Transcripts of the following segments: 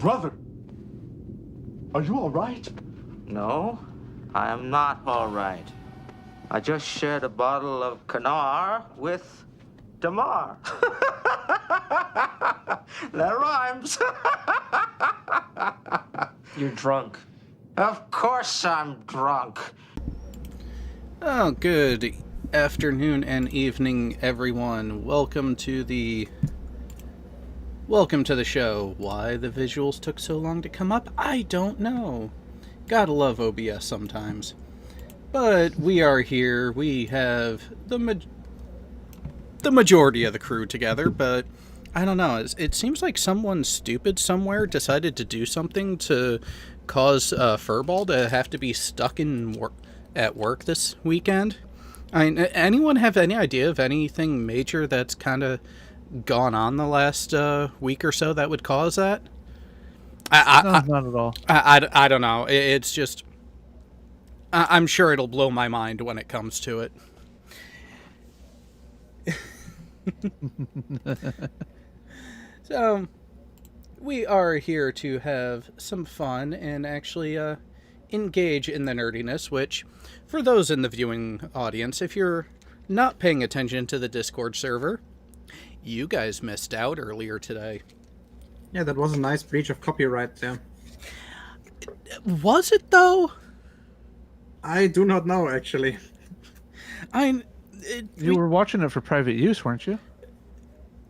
Brother, are you all right? No, I am not all right. I just shared a bottle of Kanar with Damar. That rhymes. You're drunk. Of course I'm drunk. Oh, good afternoon and evening, everyone. Welcome to the show. Why the visuals took so long to come up, I don't know. Gotta love OBS sometimes. But we are here. We have the majority of the crew together, but I don't know. It seems like someone stupid somewhere decided to do something to cause Furball to have to be stuck at work this weekend. Anyone have any idea of anything major that's kind of gone on the last week or so that would cause that? Not at all. I don't know. It's just... I'm sure it'll blow my mind when it comes to it. So, we are here to have some fun and actually engage in the nerdiness, which, for those in the viewing audience, if you're not paying attention to the Discord server, you guys missed out earlier today. Yeah, that was a nice breach of copyright there. Was it, though? I do not know, actually. You were watching it for private use, weren't you?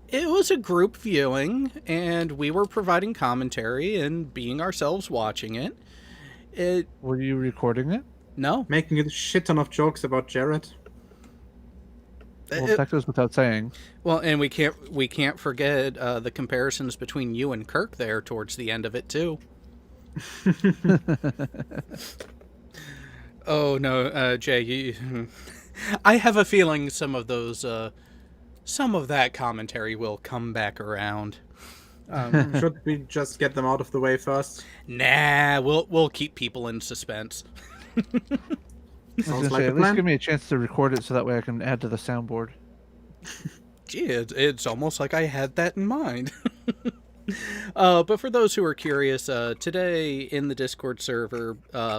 It was a group viewing, and we were providing commentary and being ourselves watching it. Were you recording it? No. Making a shit ton of jokes about Jared. Well, that goes without saying. Well, and we can't forget the comparisons between you and Kirk there towards the end of it too. Oh no, Jay, I have a feeling some of that commentary will come back around. Should we just get them out of the way first? Nah, we'll keep people in suspense. Sounds like at least give me a chance to record it so that way I can add to the soundboard. Gee, it's almost like I had that in mind. But for those who are curious, today in the Discord server,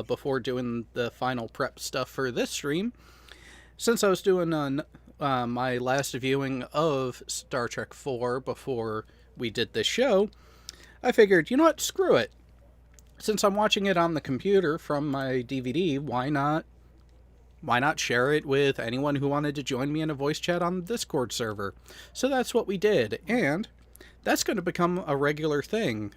before doing the final prep stuff for this stream, since I was doing my last viewing of Star Trek IV before we did this show, I figured, you know what, screw it. Since I'm watching it on the computer from my DVD, why not share it with anyone who wanted to join me in a voice chat on the Discord server? So that's what we did, and that's going to become a regular thing.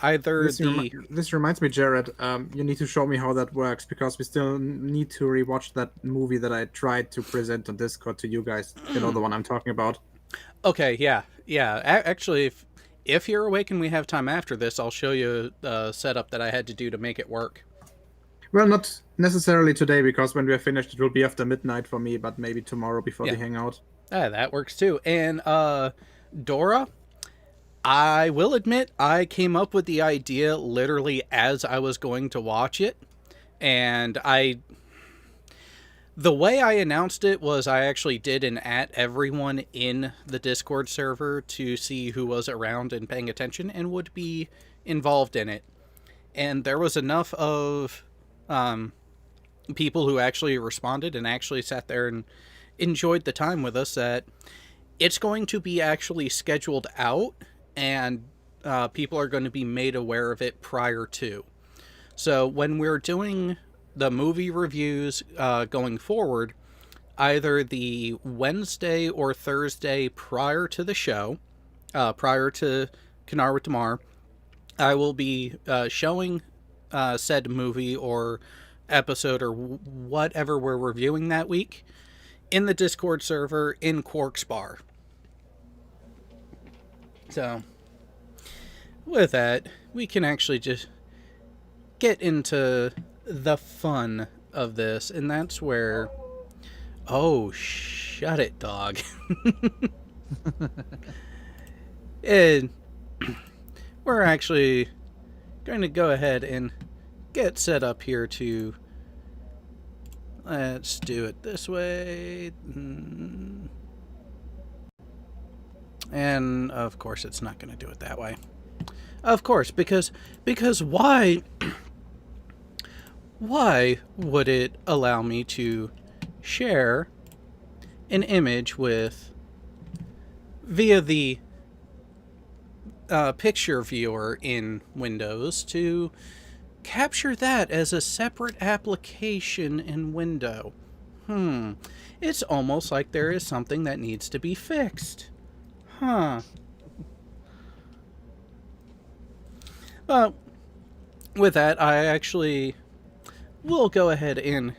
This reminds me, Jared, you need to show me how that works, because we still need to rewatch that movie that I tried to present on Discord to you guys. You know the one I'm talking about. Okay, yeah. Actually, if you're awake and we have time after this, I'll show you the setup that I had to do to make it work. Well, not necessarily today, because when we are finished, it will be after midnight for me, but maybe tomorrow before we hang out. That works too. And, Dora, I will admit I came up with the idea literally as I was going to watch it. And the way I announced it was I actually did an @everyone in the Discord server to see who was around and paying attention and would be involved in it. And there was enough of people who actually responded and actually sat there and enjoyed the time with us that it's going to be actually scheduled out, and people are going to be made aware of it prior to. So when we're doing the movie reviews going forward, either the Wednesday or Thursday prior to the show, prior to Kanar with Damar, I will be showing said movie or episode or whatever we're reviewing that week in the Discord server in Quark's Bar. So, with that, we can actually just get into the fun of this, and that's where... Oh, shut it, dog. And we're actually going to go ahead and get set up here to... Let's do it this way. And, of course, it's not going to do it that way. Of course, because why would it allow me to share an image with via the picture viewer in Windows to capture that as a separate application in Windows? It's almost like there is something that needs to be fixed. With that, I actually will go ahead and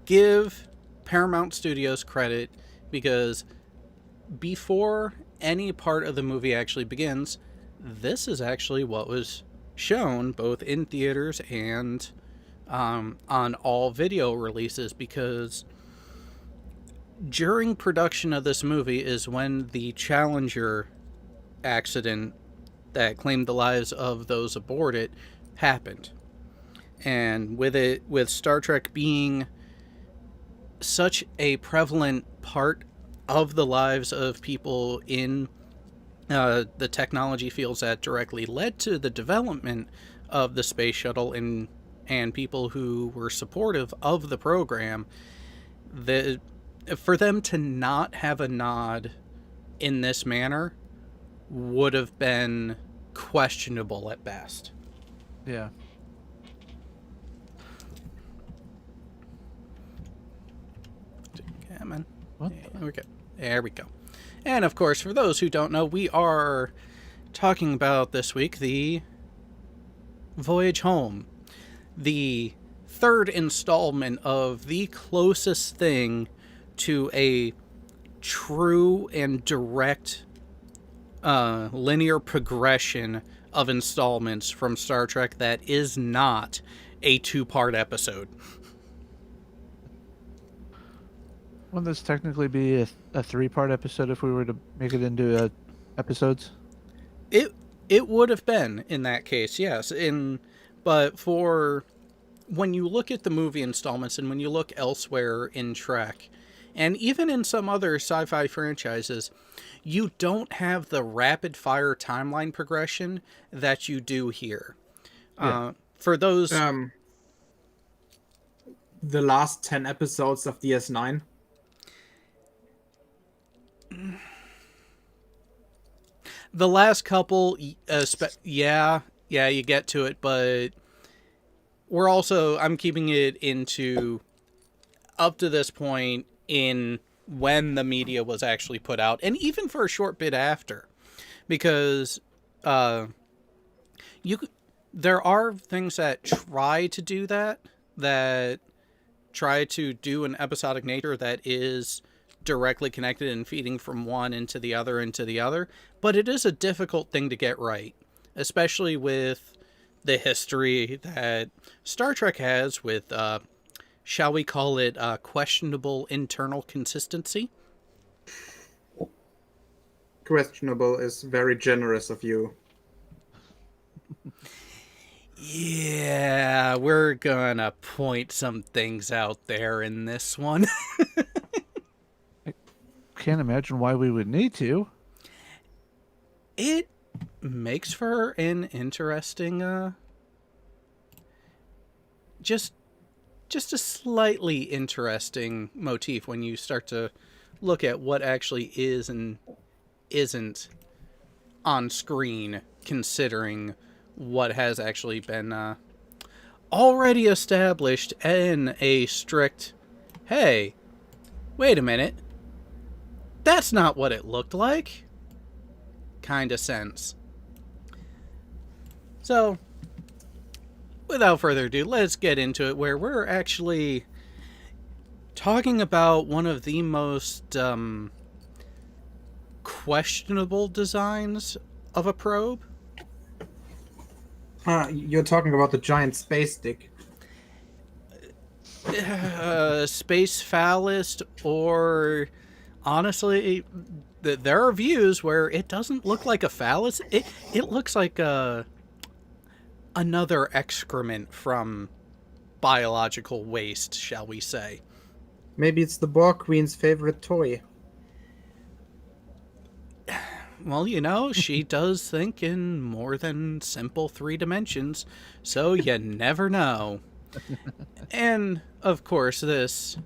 give Paramount Studios credit, because before any part of the movie actually begins, this is actually what was shown both in theaters and on all video releases, because during production of this movie is when the Challenger accident that claimed the lives of those aboard it happened. And with Star Trek being such a prevalent part of the lives of people in the technology fields that directly led to the development of the space shuttle and people who were supportive of the program, for them to not have a nod in this manner would have been questionable at best. Yeah. Come on. What? There we go. And of course, for those who don't know, we are talking about this week the Voyage Home, the third installment of the closest thing to a true and direct linear progression of installments from Star Trek that is not a 2-part episode. Wouldn't this technically be a 3-part episode if we were to make it into episodes? It would have been in that case, yes. But for when you look at the movie installments and when you look elsewhere in Trek, and even in some other sci-fi franchises, you don't have the rapid-fire timeline progression that you do here. Yeah. For those... The last 10 episodes of DS9. The last couple, yeah, you get to it, but I'm keeping it into up to this point in when the media was actually put out, and even for a short bit after, because there are things that try to do that try to do an episodic nature that is directly connected and feeding from one into the other, but it is a difficult thing to get right, especially with the history that Star Trek has with shall we call it questionable internal consistency? Questionable is very generous of you. Yeah, we're gonna point some things out there in this one. I can't imagine why we would need to. It makes for an interesting, just a slightly interesting motif when you start to look at what actually is and isn't on screen, considering what has actually been already established in a strict, hey, wait a minute, that's not what it looked like kind of sense. So, without further ado, let's get into it, where we're actually talking about one of the most questionable designs of a probe. You're talking about the giant space stick. Space phallus, or honestly, there are views where it doesn't look like a phallus. It looks like another excrement from biological waste, shall we say. Maybe it's the Borg Queen's favorite toy. Well, she does think in more than simple 3 dimensions, so you never know. And, of course, this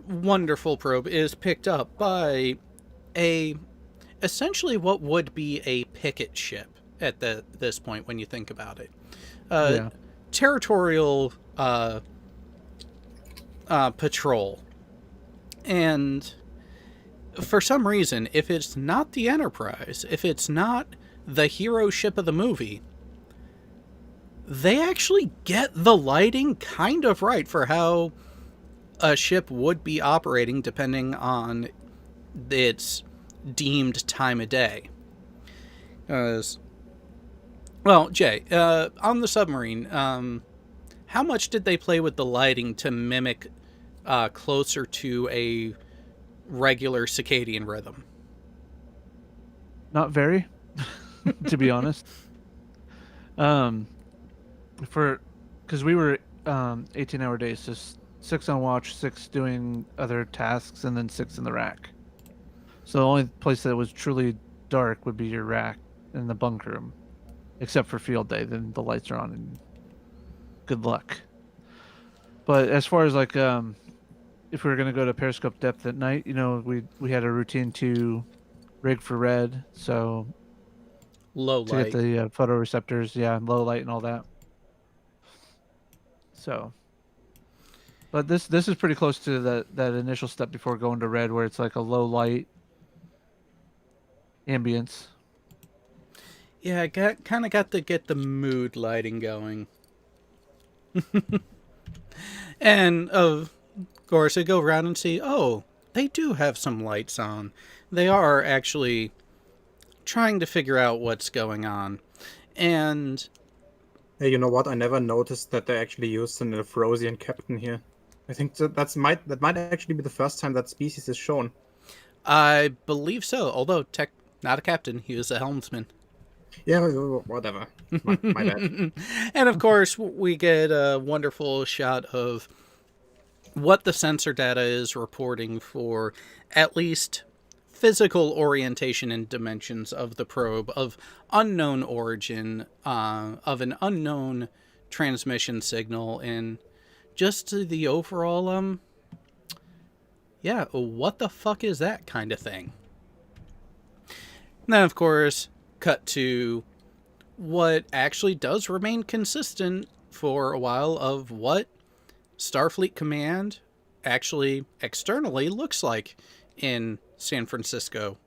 wonderful probe is picked up by essentially what would be a picket ship at this point when you think about it. Territorial patrol. And for some reason, if it's not the Enterprise, if it's not the hero ship of the movie, they actually get the lighting kind of right for how a ship would be operating depending on its deemed time of day. Well, Jay, on the submarine, how much did they play with the lighting to mimic closer to a regular circadian rhythm? Not very, to be honest. Because we were 18-hour days, just 6 on watch, 6 doing other tasks, and then 6 in the rack. So the only place that was truly dark would be your rack and the bunk room, except for field day. Then the lights are on, and good luck. But as far as like if we were gonna go to periscope depth at night, we had a routine to rig for red, so low to light. get the photoreceptors, low light and all that. So, but this is pretty close to that initial step before going to red, where it's like a low light ambience. Yeah, kind of got to get the mood lighting going. And of course, I go around and see, oh, they do have some lights on. They are actually trying to figure out what's going on. And hey, you know what? I never noticed that they actually used an Elfrosian captain here. I think that might actually be the first time that species is shown. I believe so, although not a captain, he was a helmsman. Yeah, whatever. My bad. And of course, we get a wonderful shot of what the sensor data is reporting for at least physical orientation and dimensions of the probe, of unknown origin, of an unknown transmission signal, and just the overall, what the fuck is that kind of thing? And then, of course, cut to what actually does remain consistent for a while of what Starfleet Command actually externally looks like in San Francisco.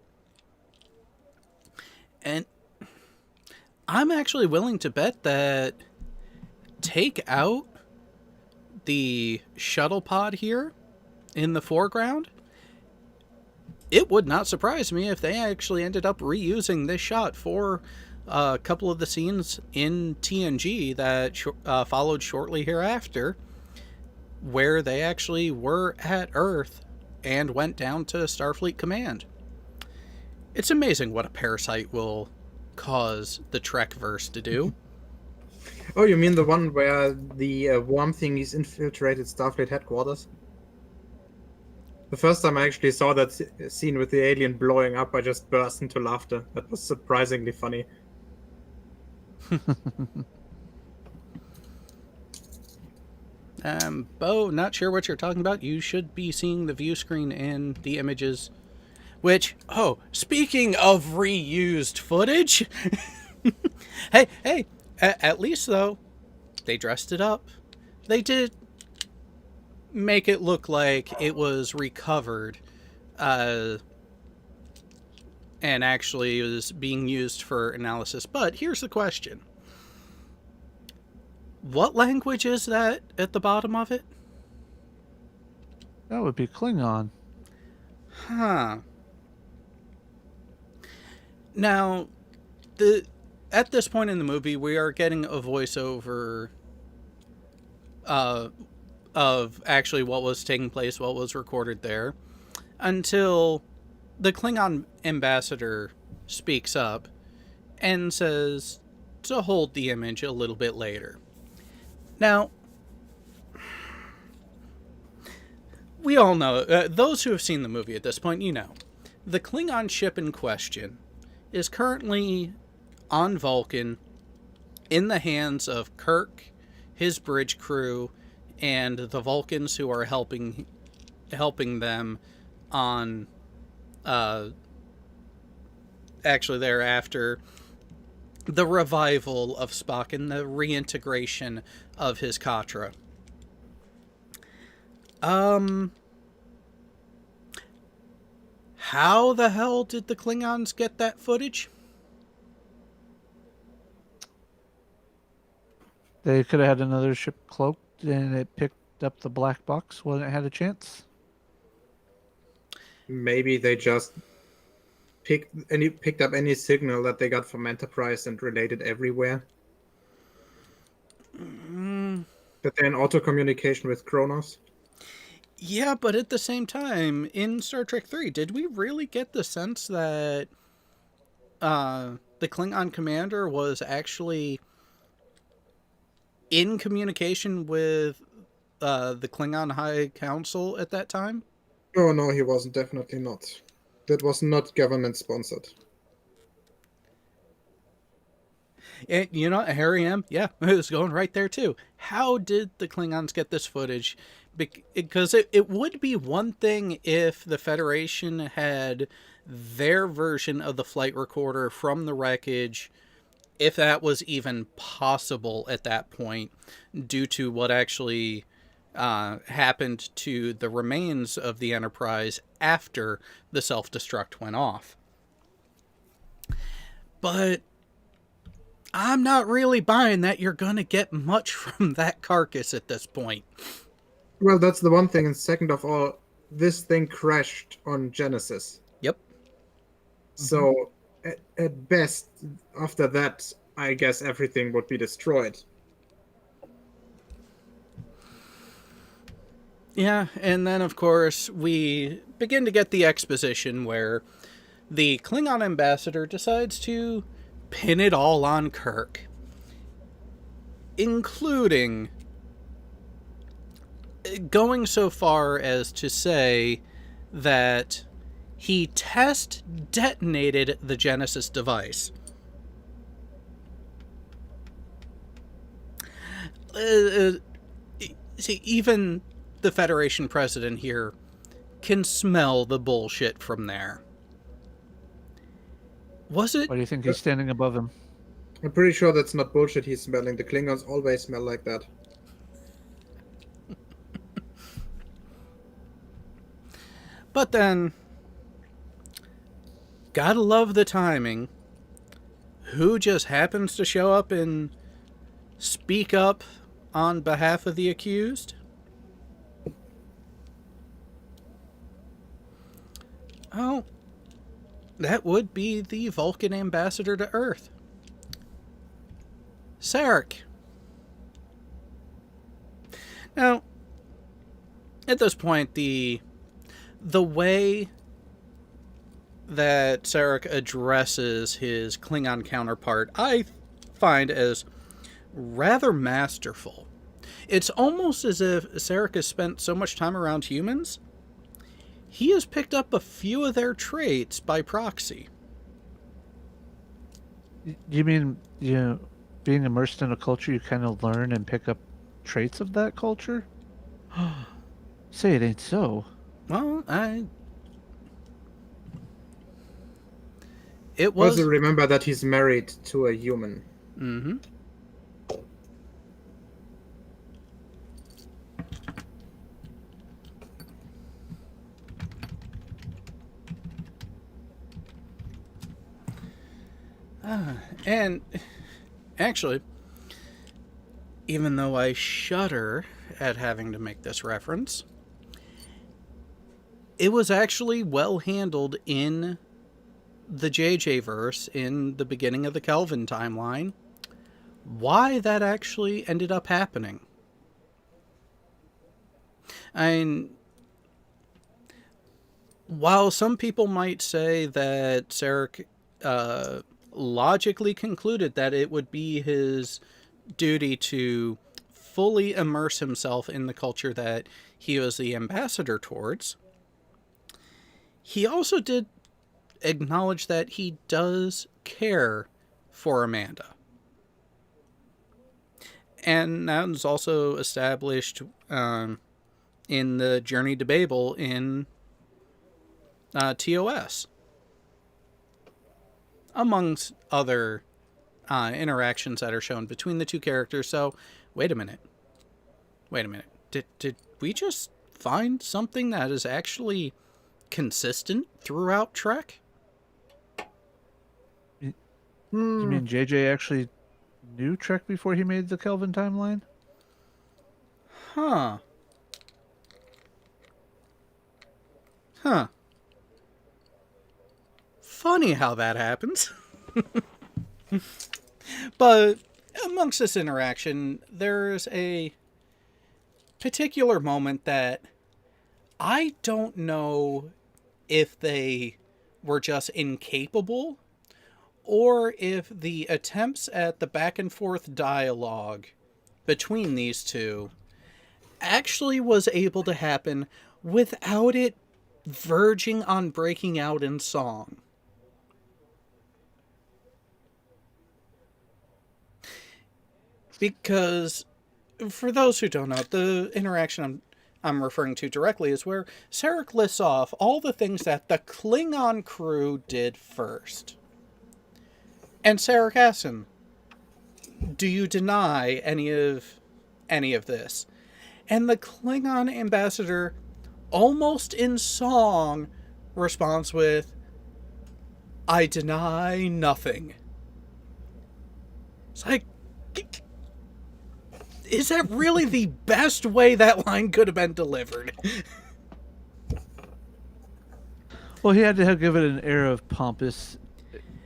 And I'm actually willing to bet that take out the shuttle pod here in the foreground, it would not surprise me if they actually ended up reusing this shot for a couple of the scenes in TNG that followed shortly hereafter, where they actually were at Earth and went down to Starfleet Command. It's amazing what a parasite will cause the Trekverse to do. Oh, you mean the one where the worm thingies infiltrated Starfleet headquarters? The first time I actually saw that scene with the alien blowing up, I just burst into laughter. That was surprisingly funny. Bo, not sure what you're talking about. You should be seeing the view screen and the images. Which, speaking of reused footage, hey, at least though, they dressed it up. They did make it look like it was recovered, and actually was being used for analysis. But here's the question. What language is that at the bottom of it? That would be Klingon. Huh. Now, at this point in the movie, we are getting a voiceover of actually what was taking place, what was recorded there, until the Klingon ambassador speaks up and says to hold the image a little bit later. Now, we all know, those who have seen the movie at this point, the Klingon ship in question is currently on Vulcan in the hands of Kirk, his bridge crew, and the Vulcans who are helping them on actually thereafter the revival of Spock and the reintegration of his Katra. How the hell did the Klingons get that footage? They could have had another ship cloaked and it picked up the black box when it had a chance. Maybe they just picked up any signal that they got from Enterprise and relayed it everywhere. That they're in auto communication with Kronos. Yeah, but at the same time, in Star Trek 3, did we really get the sense that the Klingon commander was actually in communication with the Klingon High Council at that time? Oh, no, he wasn't. Definitely not. That was not government-sponsored. And, you know, Harry M., yeah, it was going right there, too. How did the Klingons get this footage? Because it would be one thing if the Federation had their version of the flight recorder from the wreckage, if that was even possible at that point, due to what actually happened to the remains of the Enterprise after the self-destruct went off. But I'm not really buying that you're going to get much from that carcass at this point. Well, that's the one thing. And second of all, this thing crashed on Genesis. Yep. So, at best, after that, I guess everything would be destroyed. Yeah, and then, of course, we begin to get the exposition where the Klingon ambassador decides to pin it all on Kirk, including going so far as to say that he test detonated the Genesis device. See, even the Federation president here can smell the bullshit from there. Was it? Why do you think he's standing above him? I'm pretty sure that's not bullshit he's smelling. The Klingons always smell like that. But then, gotta love the timing. Who just happens to show up and speak up on behalf of the accused? Oh, that would be the Vulcan ambassador to Earth, Sarek. Now, at this point, the way that Sarek addresses his Klingon counterpart, I find as rather masterful. It's almost as if Sarek has spent so much time around humans, he has picked up a few of their traits by proxy. You mean, being immersed in a culture, you kind of learn and pick up traits of that culture? Say it ain't so. Well, it was. Also remember that he's married to a human. Mm-hmm. And actually, even though I shudder at having to make this reference, it was actually well handled in the JJ verse in the beginning of the Kelvin timeline. Why that actually ended up happening. While some people might say that Sarek logically concluded that it would be his duty to fully immerse himself in the culture that he was the ambassador towards, he also did acknowledge that he does care for Amanda. And that was also established in the Journey to Babel in TOS. Amongst other interactions that are shown between the two characters. So, wait a minute. Did we just find something that is actually consistent throughout Trek? You mean JJ actually knew Trek before he made the Kelvin timeline? Huh. Funny how that happens. But amongst this interaction, there's a particular moment that I don't know if they were just incapable or if the attempts at the back and forth dialogue between these two actually was able to happen without it verging on breaking out in song. Because, for those who don't know, the interaction I'm referring to directly is where Sarek lists off all the things that the Klingon crew did first. And Sarek asks him, do you deny any of this? And the Klingon ambassador, almost in song, responds with, I deny nothing. It's like, is that really the best way that line could have been delivered? Well, he had to give it an air of pompous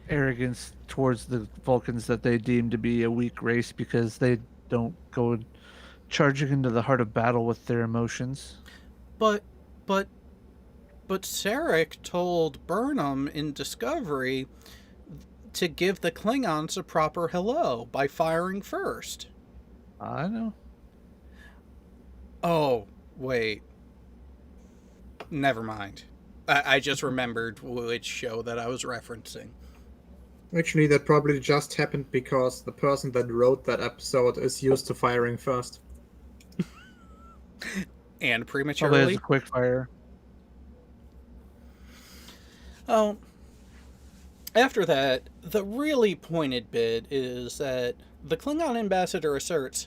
arrogance towards the Vulcans that they deemed to be a weak race because they don't go charging into the heart of battle with their emotions. But Sarek told Burnham in Discovery to give the Klingons a proper hello by firing first. I know. Oh, wait. Never mind. I just remembered which show that I was referencing. Actually, that probably just happened because the person that wrote that episode is used to firing first. And Probably prematurely. as a quick fire. Oh. After that, the really pointed bit is that the Klingon ambassador asserts,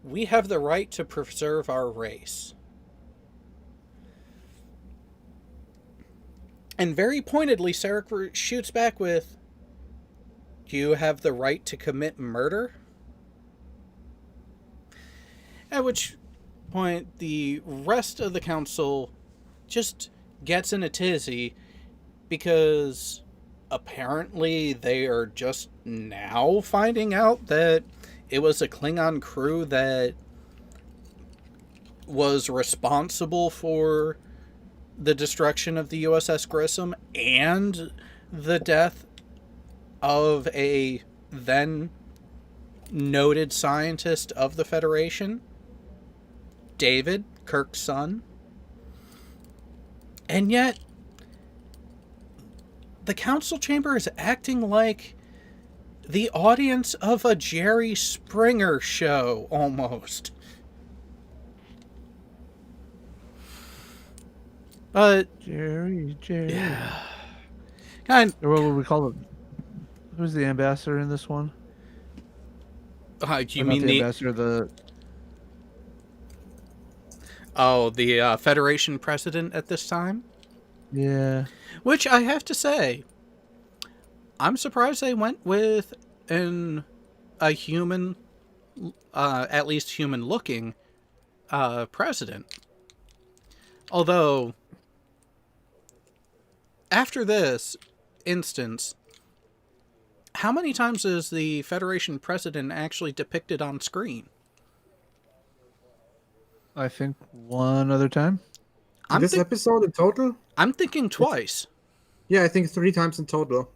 we have the right to preserve our race. And very pointedly, Sarek shoots back with, do you have the right to commit murder? At which point, the rest of the council just gets in a tizzy because apparently they are just now finding out that it was a Klingon crew that was responsible for the destruction of the USS Grissom and the death of a then noted scientist of the Federation, David, Kirk's son. And yet, the council chamber is acting like the audience of a Jerry Springer show, almost. But Jerry. yeah. Or what would we call it? Who's the ambassador in this one? You Or mean not the ambassador? the Federation president at this time? Yeah. Which I have to say, I'm surprised they went with a human, at least human-looking, president. Although, after this instance, how many times is the Federation president actually depicted on screen? I think one other time. This episode in total? I'm thinking twice. Yeah, I think 3 times in total.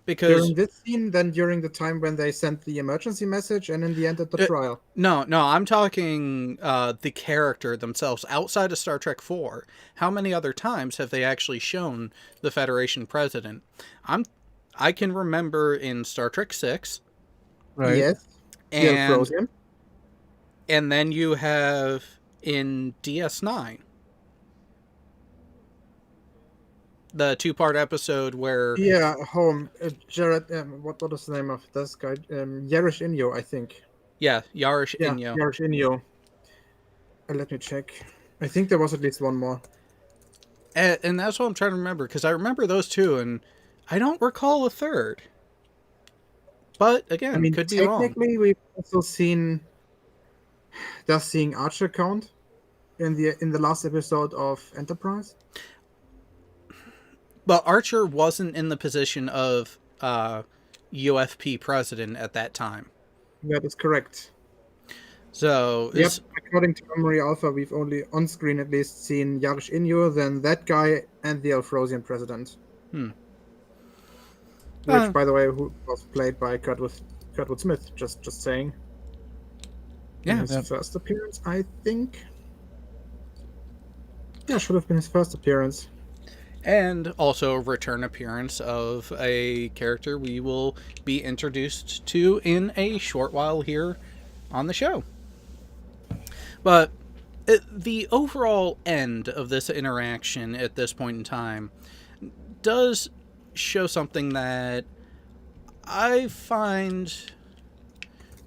because During this scene, then during the time when they sent the emergency message, and in the end at the trial. no, I'm talking the character themselves outside of Star Trek 4. How many other times have they actually shown the Federation president? I can remember in Star Trek 6, Right. Yes. and Frozen. and then you have in DS9 the 2-part episode where Yeah, home. Jared, what was the name of this guy? Yarish Inyo, I think. Yarish Yeah, Inyo. Yarish Inyo. Let me check. I think there was at least one more. And that's what I'm trying to remember, because I remember those two, and I don't recall a third. But again, I mean, could be wrong. technically, we've also seen. Does seeing Archer count in the last episode of Enterprise? But Archer wasn't in the position of UFP president at that time. That is correct. So, Yep, according to Memory Alpha, we've only on screen at least seen Yarish Inyo, then that guy, and the Elfrosian president. Which, by the way, who was played by Kurtwood Smith. Just saying. yeah. His first appearance, I think. Yeah, should have been his first appearance. And also a return appearance of a character we will be introduced to in a short while here on the show. But the overall end of this interaction at this point in time does show something that I find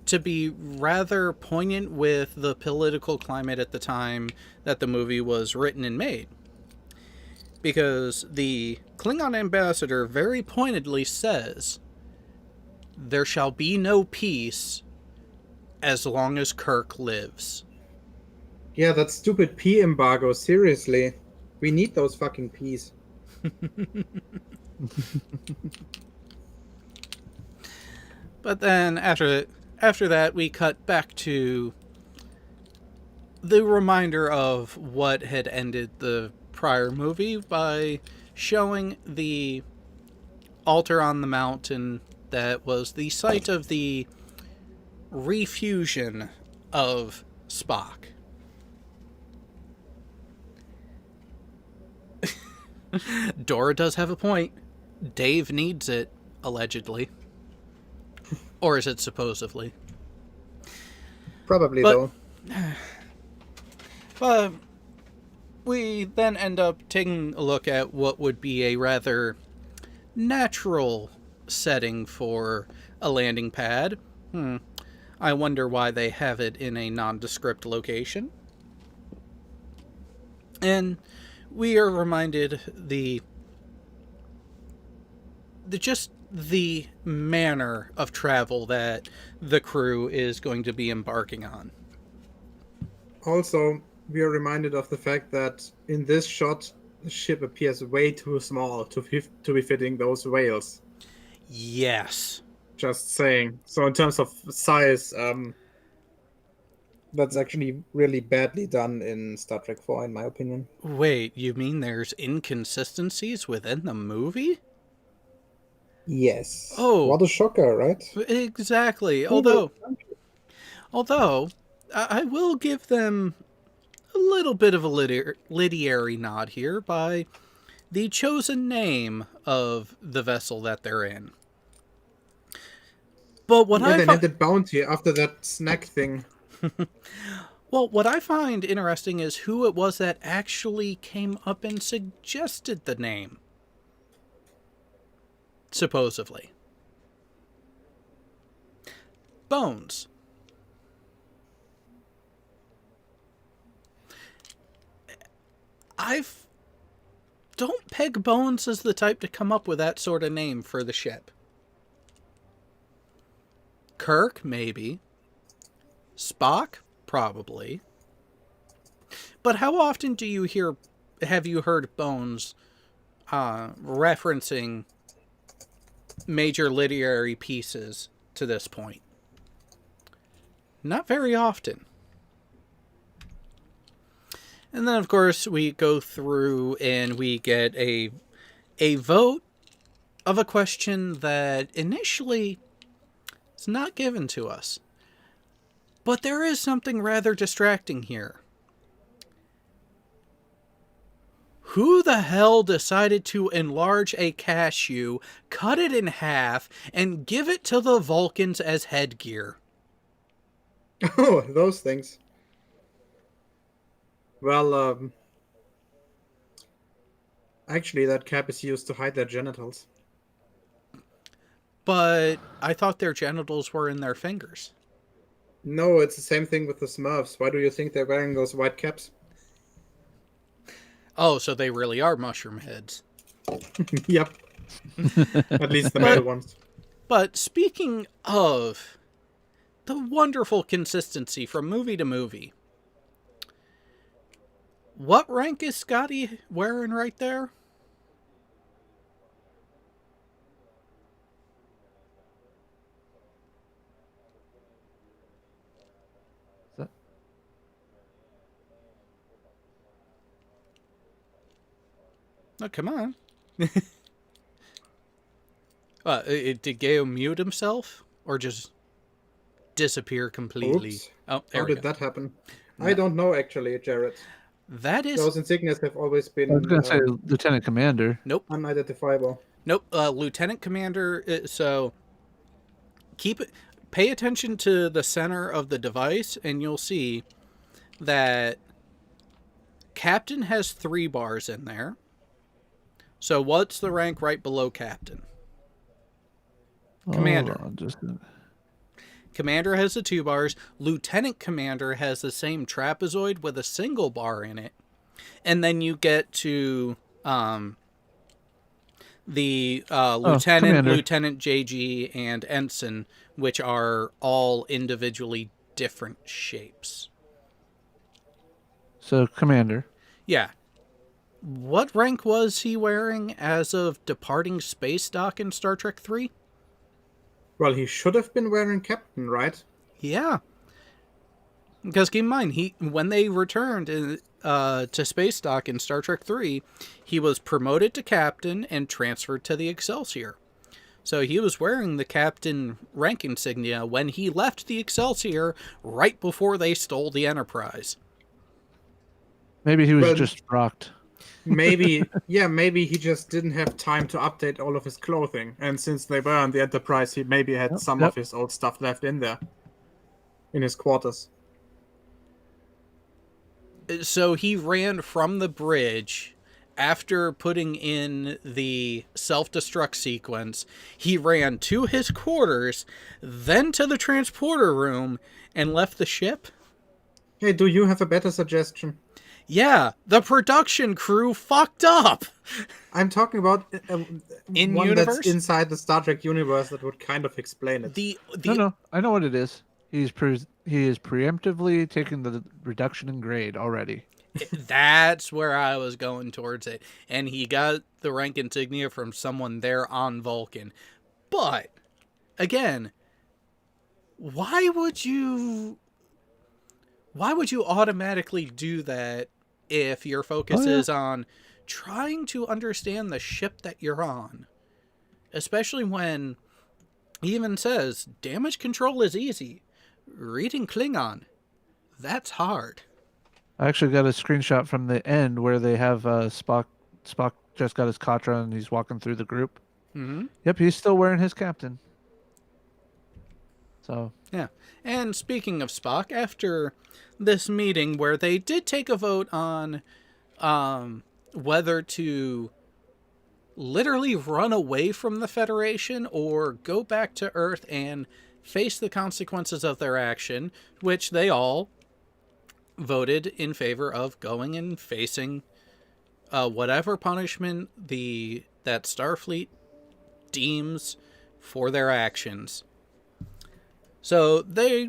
to be rather poignant with the political climate at the time that the movie was written and made. Because the Klingon ambassador very pointedly says, "There shall be no peace as long as Kirk lives." Yeah, that stupid P embargo, seriously. We need those fucking Ps. But then after that, we cut back to the reminder of what had ended the prior movie by showing the altar on the mountain that was the site of the refusion of Spock. Dora does have a point. Dave needs it, allegedly. Or is it supposedly? Probably, though. But we then end up taking a look at what would be a rather natural setting for a landing pad. I wonder why they have it in a nondescript location. And we are reminded the manner of travel that the crew is going to be embarking on. Also, we are reminded of the fact that in this shot, the ship appears way too small to be fitting those whales. Yes. Just saying. So in terms of size, that's actually really badly done in Star Trek 4, in my opinion. Wait, you mean there's inconsistencies within the movie? Yes. Oh. What a shocker, right? Exactly. Although I will give them a little bit of a literary nod here by the chosen name of the vessel that they're in. But what they netted bounty after that snack thing. Well, what I find interesting is who it was that actually came up and suggested the name. Supposedly. Bones. Don't peg Bones as the type to come up with that sort of name for the ship. Kirk, maybe. Spock, probably. But how often have you heard Bones referencing major literary pieces to this point? Not very often. And then, of course, we go through and we get a vote of a question that initially is not given to us. But there is something rather distracting here. Who the hell decided to enlarge a cashew, cut it in half, and give it to the Vulcans as headgear? Oh, those things. Well, actually, that cap is used to hide their genitals. But I thought their genitals were in their fingers. No, it's the same thing with the Smurfs. Why do you think they're wearing those white caps? Oh, so they really are mushroom heads. Yep. At least the male ones. But speaking of the wonderful consistency from movie to movie, what rank is Scotty wearing right there? Oh, come on. Did Geo mute himself? Or just disappear completely? Oops. Oh, there How we did go. that happen? I don't know, actually, Jared. That is... Those insignias have always I was been going to say Lieutenant Commander. Nope. unidentifiable. Nope. Lieutenant Commander... so... Pay attention to the center of the device, and you'll see that Captain has 3 bars in there. So what's the rank right below Captain? Commander. Hold on, just a minute. Commander has the 2 bars. Lieutenant Commander has the same trapezoid with a single bar in it. And then you get to the Lieutenant, Commander. Lieutenant JG, and Ensign, which are all individually different shapes. So, Commander. Yeah. What rank was he wearing as of departing space dock in Star Trek 3? Well, he should have been wearing Captain, right? Yeah. Because keep in mind, when they returned to space dock in Star Trek 3, he was promoted to Captain and transferred to the Excelsior. So he was wearing the Captain rank insignia when he left the Excelsior right before they stole the Enterprise. Maybe he was Well, just rocked. Maybe, maybe he just didn't have time to update all of his clothing. And since they were on the Enterprise, he maybe had some of his old stuff left in there. In his quarters. So he ran from the bridge after putting in the self-destruct sequence. He ran to his quarters, then to the transporter room, and left the ship. Hey, do you have a better suggestion? Yeah, the production crew fucked up. I'm talking about In one universe? that's inside the Star Trek universe that would kind of explain it. No, I know what it is. He is preemptively taking the reduction in grade already. That's where I was going towards it. And he got the rank insignia from someone there on Vulcan. But, again, why would you automatically do that if your focus is on trying to understand the ship that you're on? Especially when he even says, damage control is easy. Reading Klingon, that's hard. I actually got a screenshot from the end where they have Spock. Spock just got his Katra and he's walking through the group. Mm-hmm. Yep, he's still wearing his Captain. So yeah. And speaking of Spock, after this meeting where they did take a vote on whether to literally run away from the Federation or go back to Earth and face the consequences of their action, which they all voted in favor of going and facing whatever punishment that Starfleet deems for their actions. So they're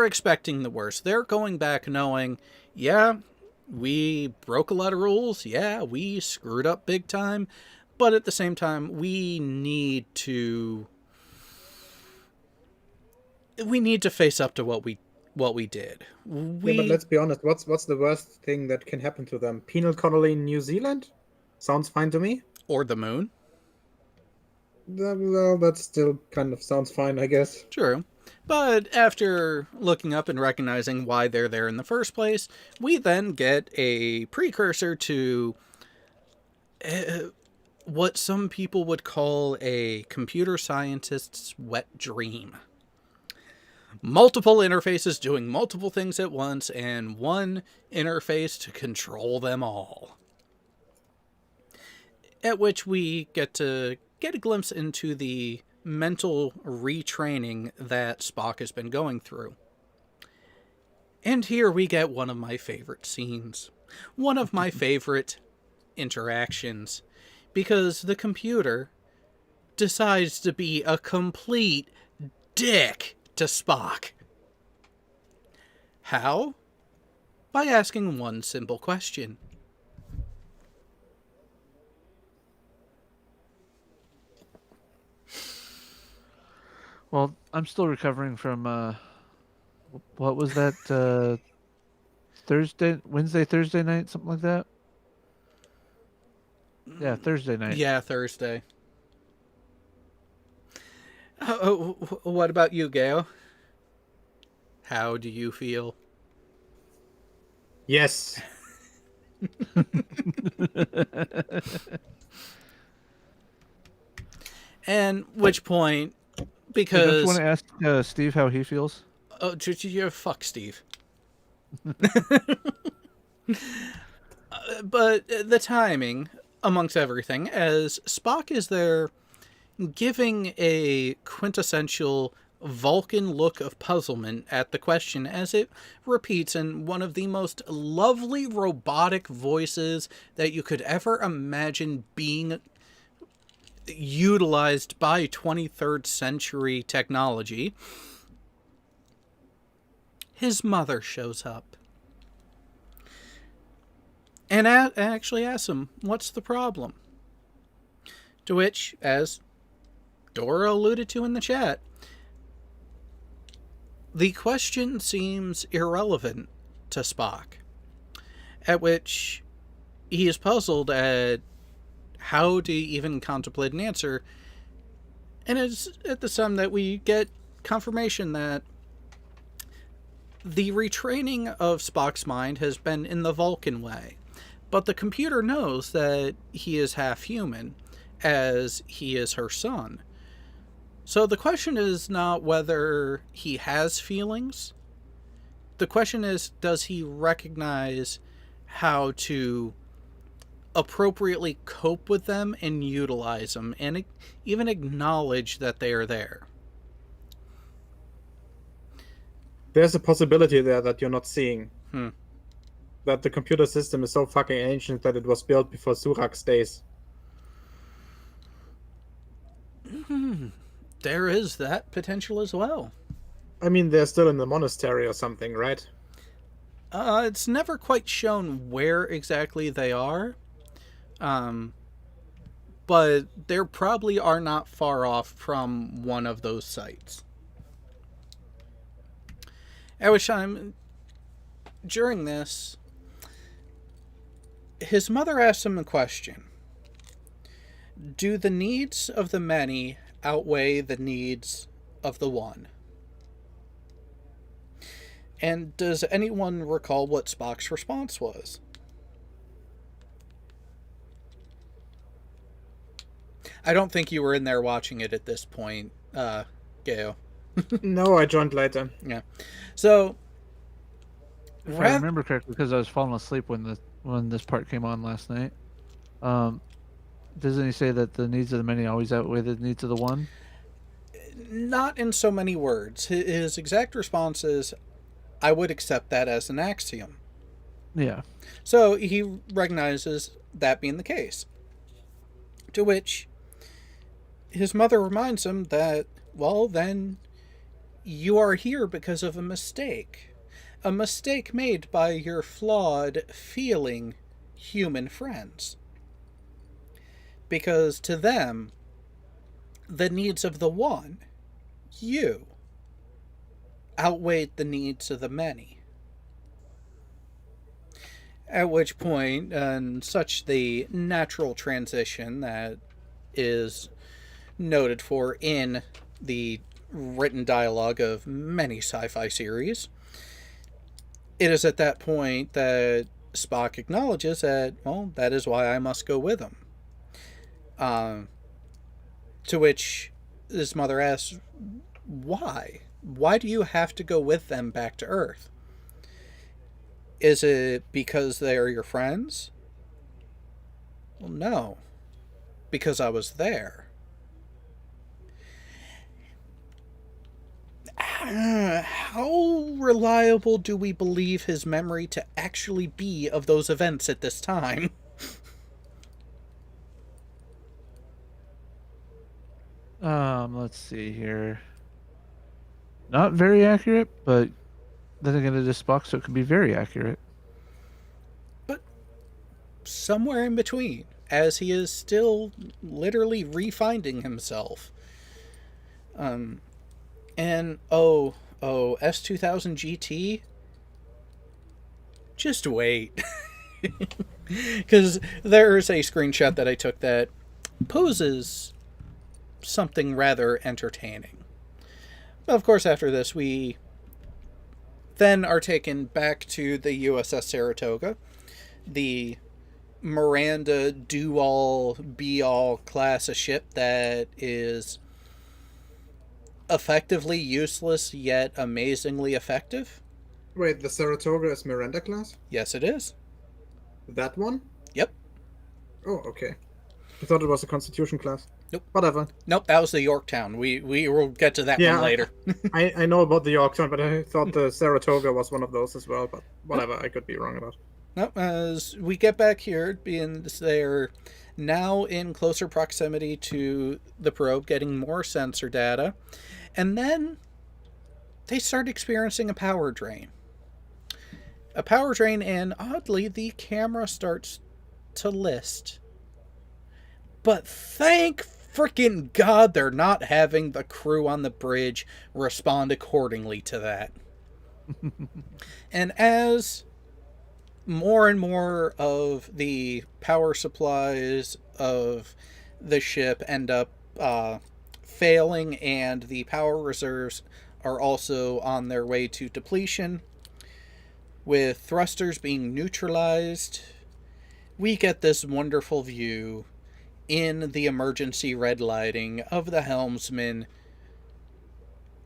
expecting the worst. They're going back knowing, yeah, we broke a lot of rules. Yeah, we screwed up big time. But at the same time, we need to face up to what we did. Yeah, but let's be honest. What's the worst thing that can happen to them? Penal colony in New Zealand? Sounds fine to me. Or the moon. Well, that still kind of sounds fine, I guess. True. But after looking up and recognizing why they're there in the first place, we then get a precursor to what some people would call a computer scientist's wet dream. Multiple interfaces doing multiple things at once, and one interface to control them all. At which we get a glimpse into the mental retraining that Spock has been going through. And here we get one of my favorite scenes. One of my favorite interactions. Because the computer decides to be a complete dick to Spock. How? By asking one simple question. Well, I'm still recovering from what was that? Thursday night, something like that. Yeah, Thursday night. Yeah, Thursday. What about you, Gail? How do you feel? Yes. And which point, Hey, don't because... you want to ask Steve how he feels? Oh, fuck Steve. But the timing, amongst everything, as Spock is there giving a quintessential Vulcan look of puzzlement at the question as it repeats in one of the most lovely robotic voices that you could ever imagine being utilized by 23rd century technology. His mother shows up and actually asks him, what's the problem? To which, as Dora alluded to in the chat, the question seems irrelevant to Spock. At which he is puzzled at how to even contemplate an answer. And it's at the time that we get confirmation that the retraining of Spock's mind has been in the Vulcan way. But the computer knows that he is half human, as he is her son. So the question is not whether he has feelings. The question is, does he recognize how to appropriately cope with them and utilize them, and even acknowledge that they are there? There's a possibility there that you're not seeing. Hmm. That the computer system is so fucking ancient that it was built before Surak's days. There is that potential as well. I mean, they're still in the monastery or something, right? It's never quite shown where exactly they are. But they probably are not far off from one of those sites. At which time, during this, his mother asks him a question. Do the needs of the many outweigh the needs of the one? And does anyone recall what Spock's response was? I don't think you were in there watching it at this point, Gail. No, I joined later. Yeah. So, If I remember correctly, because I was falling asleep when this part came on last night. Doesn't he say that the needs of the many always outweigh the needs of the one? Not in so many words. His exact response is, I would accept that as an axiom. Yeah. So he recognizes that being the case. To which his mother reminds him that, well, then you are here because of a mistake. A mistake made by your flawed, feeling human friends. Because to them, the needs of the one, you, outweighed the needs of the many. At which point, and such the natural transition that is noted for in the written dialogue of many sci-fi series. It is at that point that Spock acknowledges that, well, that is why I must go with him. To which his mother asks, why? Why do you have to go with them back to Earth? Is it because they are your friends? Well, no. Because I was there. How reliable do we believe his memory to actually be of those events at this time? Let's see here. Not very accurate, but then again, it is Spock, so it can be very accurate. But somewhere in between, as he is still literally refinding himself. And S2000 GT? Just wait. Because there's a screenshot that I took that poses something rather entertaining. But of course, after this, we then are taken back to the USS Saratoga, the Miranda do-all, be-all class of ship that is effectively useless yet amazingly effective. Wait, the Saratoga is Miranda class? Yes, it is. That one? Yep. Oh, okay. I thought it was a Constitution class. Nope. Whatever. Nope, that was the Yorktown. We will get to that one later. I know about the Yorktown, but I thought the Saratoga was one of those as well, but whatever, I could be wrong about. Nope, as we get back here, being they're now in closer proximity to the probe, getting more sensor data, and then they start experiencing a power drain. A power drain, and oddly, the camera starts to list. But thank freaking God they're not having the crew on the bridge respond accordingly to that. And as more and more of the power supplies of the ship end up failing, and the power reserves are also on their way to depletion, with thrusters being neutralized, we get this wonderful view in the emergency red lighting of the helmsman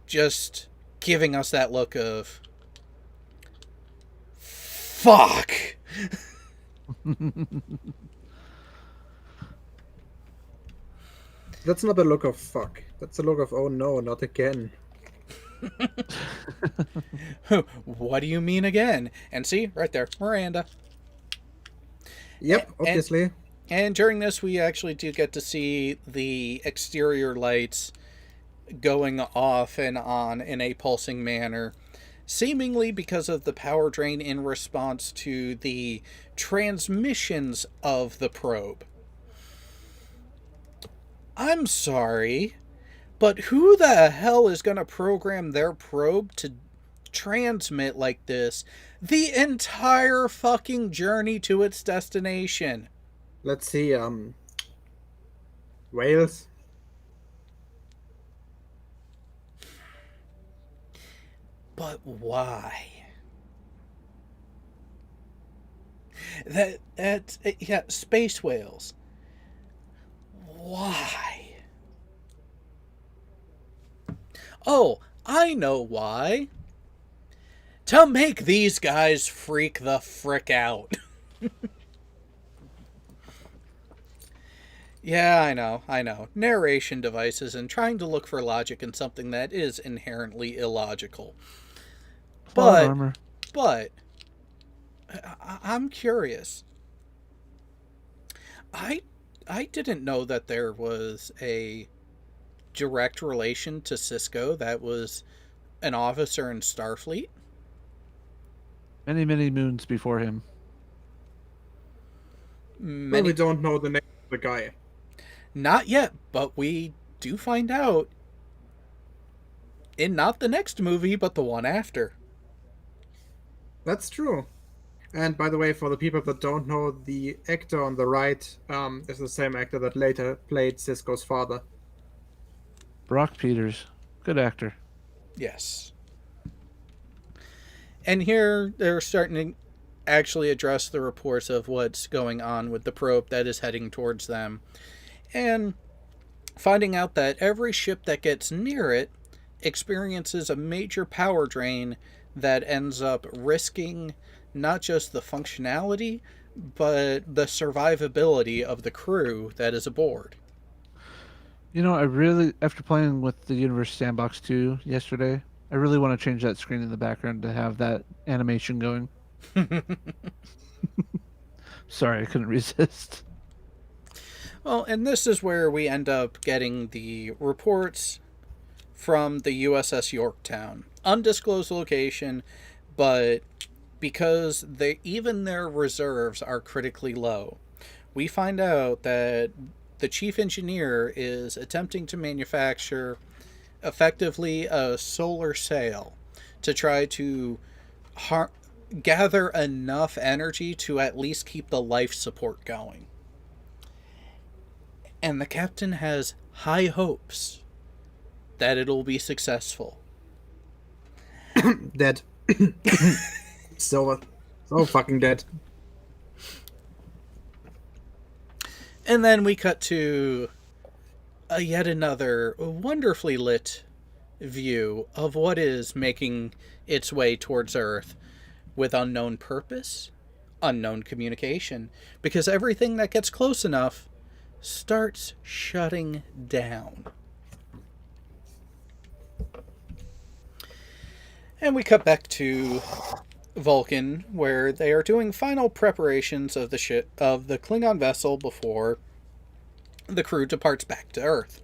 just giving us that look of fuck. That's not a look of fuck. That's a look of oh no, not again. What do you mean again? And see, right there, Miranda. Yep, obviously. And during this, we actually do get to see the exterior lights going off and on in a pulsing manner, seemingly because of the power drain in response to the transmissions of the probe. I'm sorry, but who the hell is going to program their probe to transmit like this the entire fucking journey to its destination? Let's see, Wales. But why? That's yeah, space whales. Why? Oh, I know why. To make these guys freak the frick out. Yeah, I know. Narration devices and trying to look for logic in something that is inherently illogical. But I'm curious. I didn't know that there was a direct relation to Cisco that was an officer in Starfleet. Many, many moons before him. Well, we don't know the name of the guy. Not yet, but we do find out in not the next movie, but the one after. That's true. And by the way, for the people that don't know, the actor on the right is the same actor that later played Cisco's father. Brock Peters, good actor. Yes. And here they're starting to actually address the reports of what's going on with the probe that is heading towards them. And finding out that every ship that gets near it experiences a major power drain that ends up risking not just the functionality, but the survivability of the crew that is aboard. You know, I really, after playing with the Universe Sandbox 2 yesterday, I really want to change that screen in the background to have that animation going. Sorry, I couldn't resist. Well, and this is where we end up getting the reports from the USS Yorktown. Undisclosed location, but because even their reserves are critically low, we find out that the chief engineer is attempting to manufacture effectively a solar sail to try to gather enough energy to at least keep the life support going. And the captain has high hopes that it'll be successful. Dead. So fucking dead. And then we cut to yet another wonderfully lit view of what is making its way towards Earth with unknown purpose, unknown communication, because everything that gets close enough starts shutting down. And we cut back to Vulcan, where they are doing final preparations of the Klingon vessel before the crew departs back to Earth.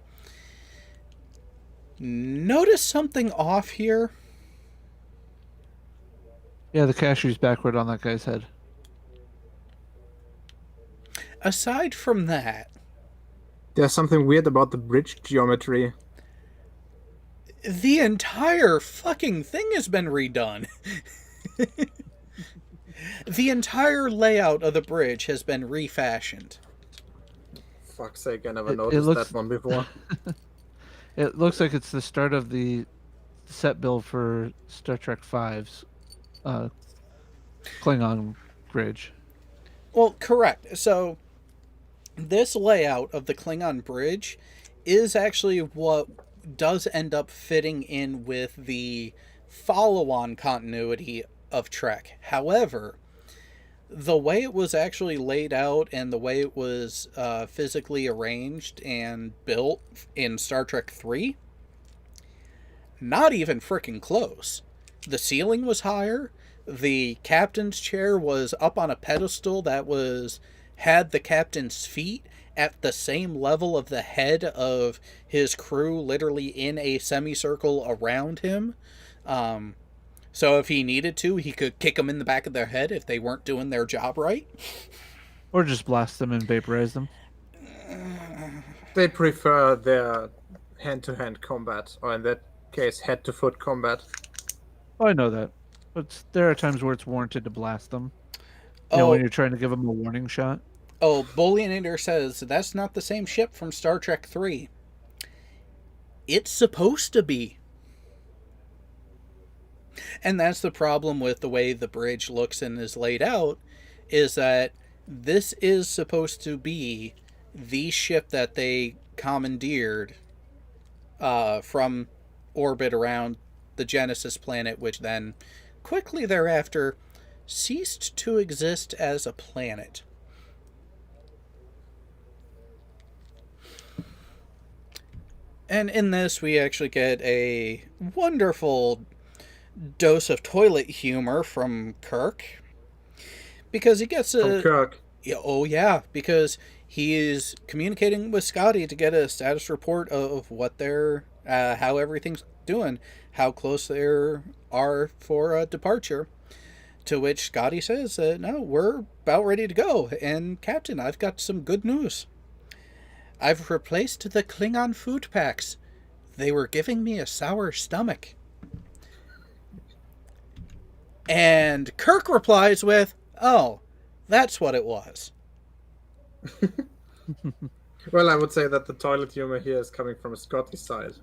Notice something off here? Yeah, the cashier's backward on that guy's head. Aside from that, there's something weird about the bridge geometry. The entire fucking thing has been redone. The entire layout of the bridge has been refashioned. Fuck's sake, I never noticed that one before. It looks like it's the start of the set build for Star Trek V's Klingon bridge. Well, correct. So, this layout of the Klingon bridge is actually what does end up fitting in with the follow-on continuity of Trek. However, the way it was actually laid out and the way it was physically arranged and built in Star Trek 3, not even freaking close. The ceiling was higher. The captain's chair was up on a pedestal that had the captain's feet at the same level of the head of his crew, literally in a semicircle around him. So if he needed to, he could kick them in the back of their head if they weren't doing their job right. Or just blast them and vaporize them. They prefer their hand-to-hand combat, or in that case, head-to-foot combat. Oh, I know that. But there are times where it's warranted to blast them. You know, when you're trying to give them a warning shot. Oh, Bullionator says that's not the same ship from Star Trek 3. It's supposed to be. And that's the problem with the way the bridge looks and is laid out, is that this is supposed to be the ship that they commandeered from orbit around the Genesis planet, which then quickly thereafter ceased to exist as a planet. And in this, we actually get a wonderful dose of toilet humor from Kirk. Because he gets From Kirk. Oh, yeah. Because he is communicating with Scotty to get a status report of what how everything's doing, how close they are for a departure. To which Scotty says, no, we're about ready to go. And Captain, I've got some good news. I've replaced the Klingon food packs. They were giving me a sour stomach. And Kirk replies with, oh, that's what it was. Well, I would say that the toilet humor here is coming from Scotty's side.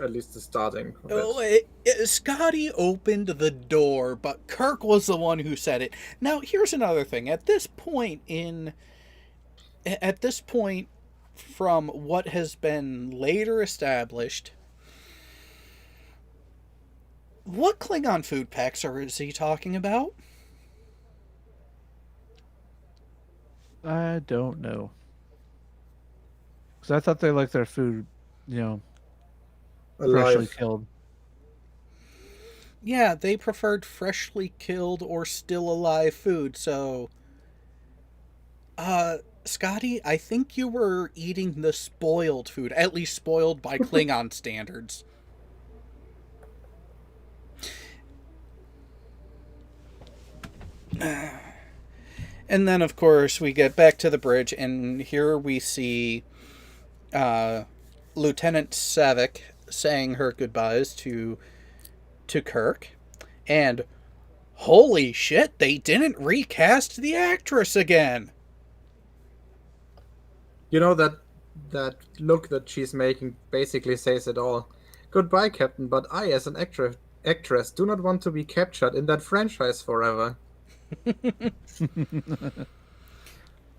At least the starting of Oh, it. Scotty opened the door, but Kirk was the one who said it. Now, here's another thing. At this point, from what has been later established, what Klingon food packs is he talking about? I don't know. Because I thought they liked their food, freshly Alive. killed. Yeah, they preferred freshly killed or still alive food, so... Scotty, I think you were eating the spoiled food, at least spoiled by Klingon standards. And then, of course, we get back to the bridge, and here we see Lieutenant Savick saying her goodbyes to Kirk. And holy shit, they didn't recast the actress again. You know that look that she's making basically says it all. Goodbye, Captain, but I, as an actress, do not want to be captured in that franchise forever.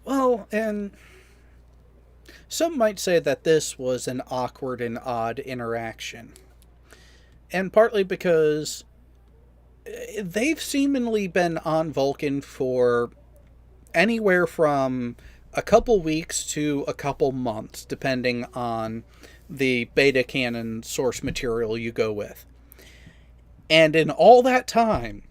Well, and some might say that this was an awkward and odd interaction. And partly because they've seemingly been on Vulcan for anywhere from a couple weeks to a couple months, depending on the beta canon source material you go with. And in all that time,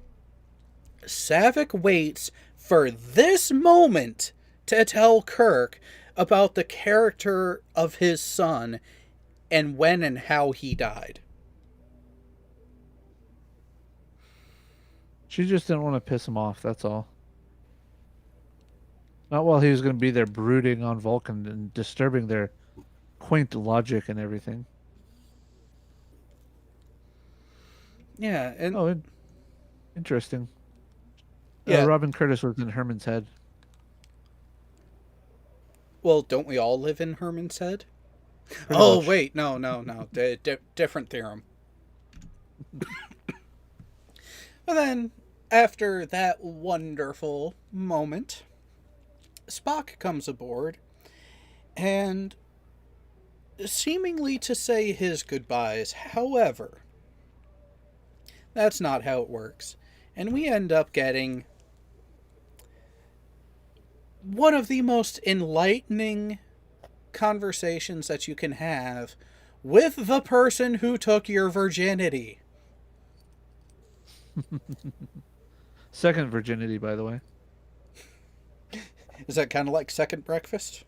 Savick waits for this moment to tell Kirk about the character of his son and when and how he died. She just didn't want to piss him off, that's all. Not while he was going to be there brooding on Vulcan and disturbing their quaint logic and everything. Yeah, and Interesting. Yeah. Robin Curtis was in Herman's head. Well, don't we all live in Herman's head? Pretty Oh, much. wait, no. Different theorem. But then, after that wonderful moment, Spock comes aboard, and seemingly to say his goodbyes. However, that's not how it works. And we end up getting one of the most enlightening conversations that you can have with the person who took your virginity. Second virginity, by the way. Is that kind of like second breakfast?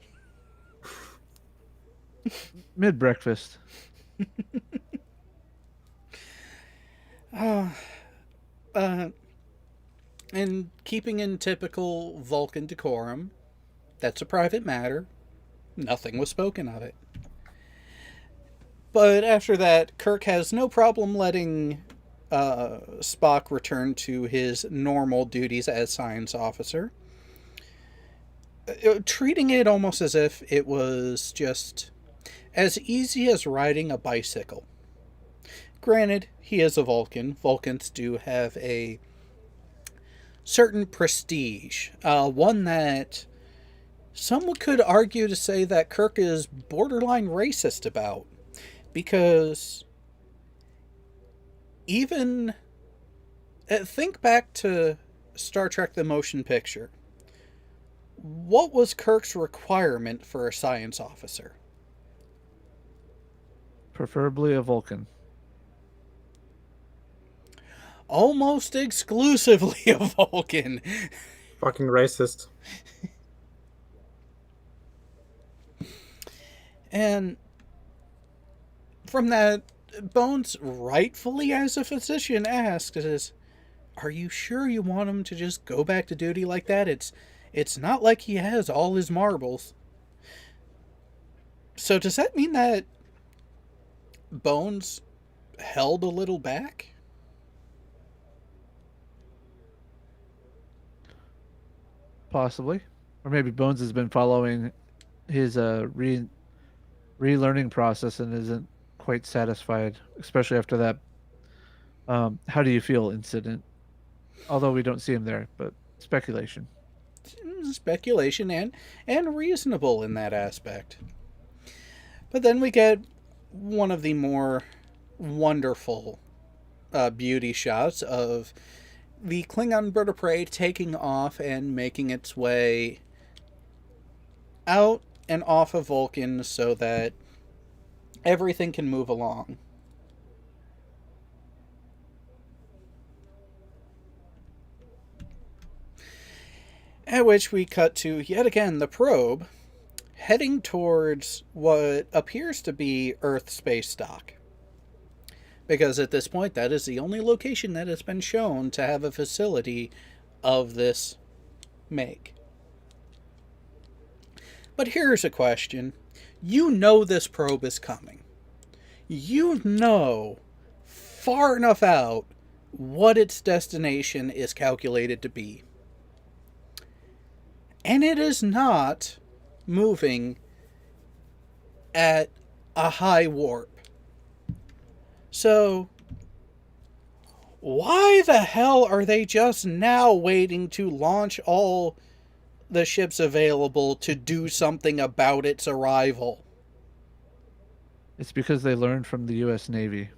Mid-breakfast. And keeping in typical Vulcan decorum, that's a private matter. Nothing was spoken of it. But after that, Kirk has no problem letting Spock return to his normal duties as science officer, treating it almost as if it was just as easy as riding a bicycle. Granted, he is a Vulcan. Vulcans do have a certain prestige, one that some could argue to say that Kirk is borderline racist about, because even think back to Star Trek the Motion Picture. What was Kirk's requirement for a science officer? Preferably a Vulcan. Almost exclusively a Vulcan. Fucking racist. And from that, Bones rightfully, as a physician, asks, "Are you sure you want him to just go back to duty like that? It's not like he has all his marbles." So does that mean that Bones held a little back? Possibly. Or maybe Bones has been following his relearning process and isn't quite satisfied, especially after that how do you feel incident. Although we don't see him there, but speculation. Speculation and reasonable in that aspect. But then we get one of the more wonderful beauty shots of the Klingon bird of prey taking off and making its way out and off of Vulcan so that everything can move along. At which we cut to, yet again, the probe heading towards what appears to be Earth space dock. Because at this point, that is the only location that has been shown to have a facility of this make. But here's a question. You know this probe is coming. You know far enough out what its destination is calculated to be. And it is not moving at a high warp. So, why the hell are they just now waiting to launch all the ships available to do something about its arrival? It's because they learned from the U.S. Navy.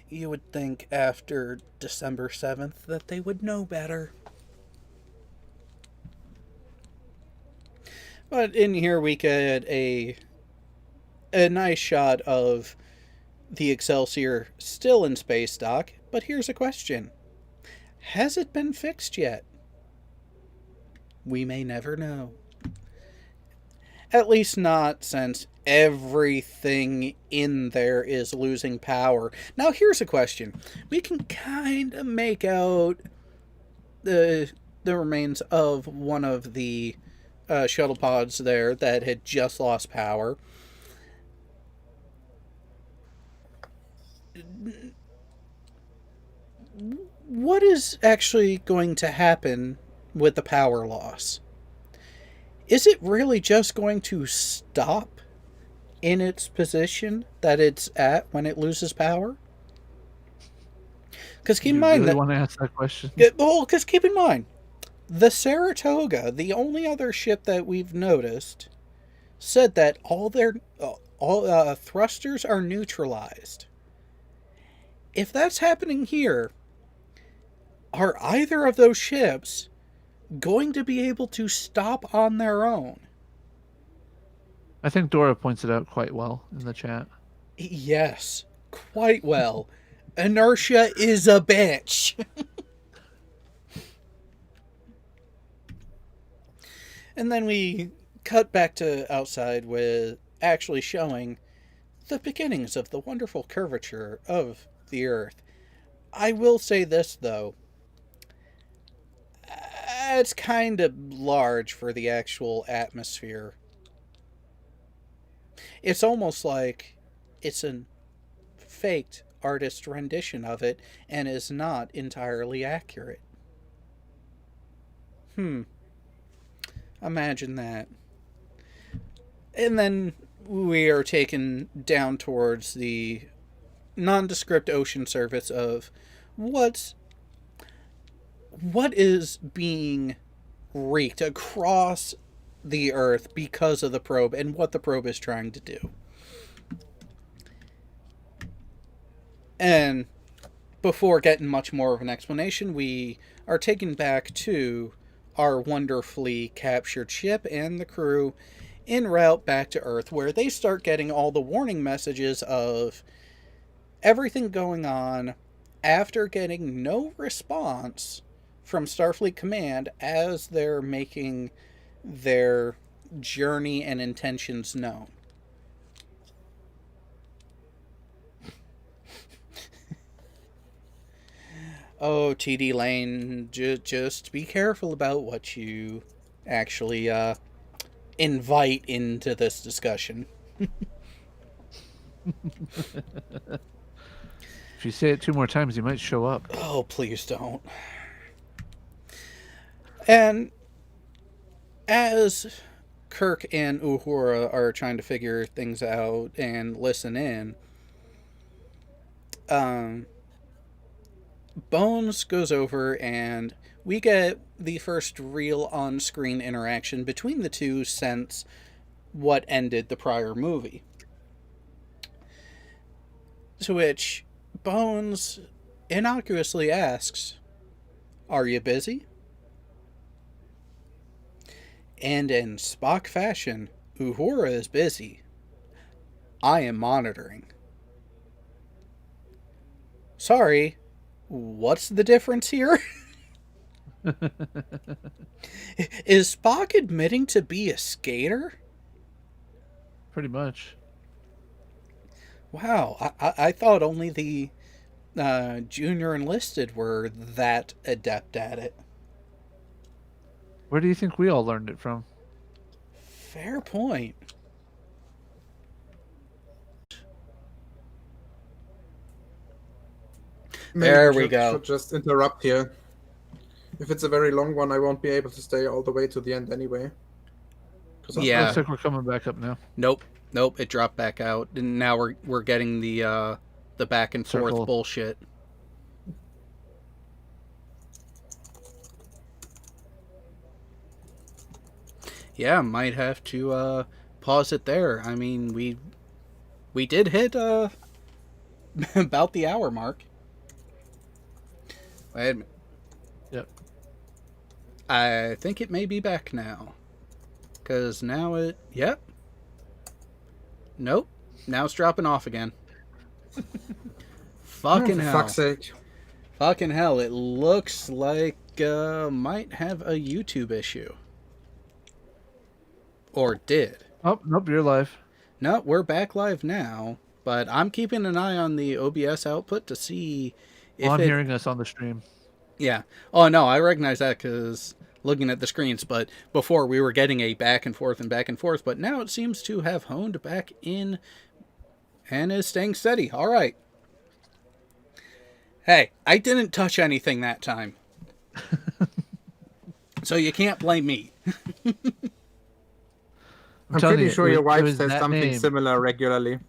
You would think after December 7th that they would know better. But in here we get a nice shot of the Excelsior still in space dock. But here's a question. Has it been fixed yet? We may never know. At least not since everything in there is losing power. Now here's a question. We can kind of make out the remains of one of the shuttle pods there that had just lost power. What is actually going to happen with the power loss? Is it really just going to stop in its position that it's at when it loses power? Because keep in mind really that want to ask that question. because keep in mind, the Saratoga, the only other ship that we've noticed, said that all their thrusters are neutralized. If that's happening here, are either of those ships going to be able to stop on their own? I think Dora points it out quite well in the chat. Yes, quite well. Inertia is a bitch. And then we cut back to outside with actually showing the beginnings of the wonderful curvature of the Earth. I will say this, though. It's kind of large for the actual atmosphere. It's almost like it's a faked artist rendition of it and is not entirely accurate. Imagine that. And then we are taken down towards the nondescript ocean surface of what is being wreaked across the Earth because of the probe and what the probe is trying to do. And before getting much more of an explanation, we are taken back to our wonderfully captured ship and the crew en route back to Earth, where they start getting all the warning messages of everything going on after getting no response from Starfleet Command as they're making their journey and intentions known. Oh, TD Lane, just be careful about what you actually invite into this discussion. If you say it 2 more times, you might show up. Oh, please don't. And as Kirk and Uhura are trying to figure things out and listen in, Bones goes over and we get the first real on-screen interaction between the two since what ended the prior movie. To which Bones innocuously asks, "Are you busy?" And in Spock fashion, Uhura is busy. I am monitoring. Sorry, what's the difference here? Is Spock admitting to be a skater? Pretty much. Wow, I thought only the junior enlisted were that adept at it. Where do you think we all learned it from? Fair point. Maybe There we should, go. should just interrupt here. If it's a very long one, I won't be able to stay all the way to the end anyway. Yeah. Looks like we're coming back up now. Nope. It dropped back out, and now we're getting the back and forth Circle. bullshit. Yeah, might have to pause it there. I mean, we did hit about the hour mark. Wait a minute. Yep. I think it may be back now. Because now it... Yep. Nope. Now it's dropping off again. Fucking hell. For fuck's sake. Fucking hell. It looks like might have a YouTube issue. Or did. Oh, nope, you're live. No, we're back live now. But I'm keeping an eye on the OBS output to see if Well, I'm hearing us on the stream. Yeah. Oh, no, I recognize that because looking at the screens, but before we were getting a back and forth, but now it seems to have honed back in and is staying steady. All right. Hey, I didn't touch anything that time. So you can't blame me. I'm pretty sure your wife was says that something name. similar regularly.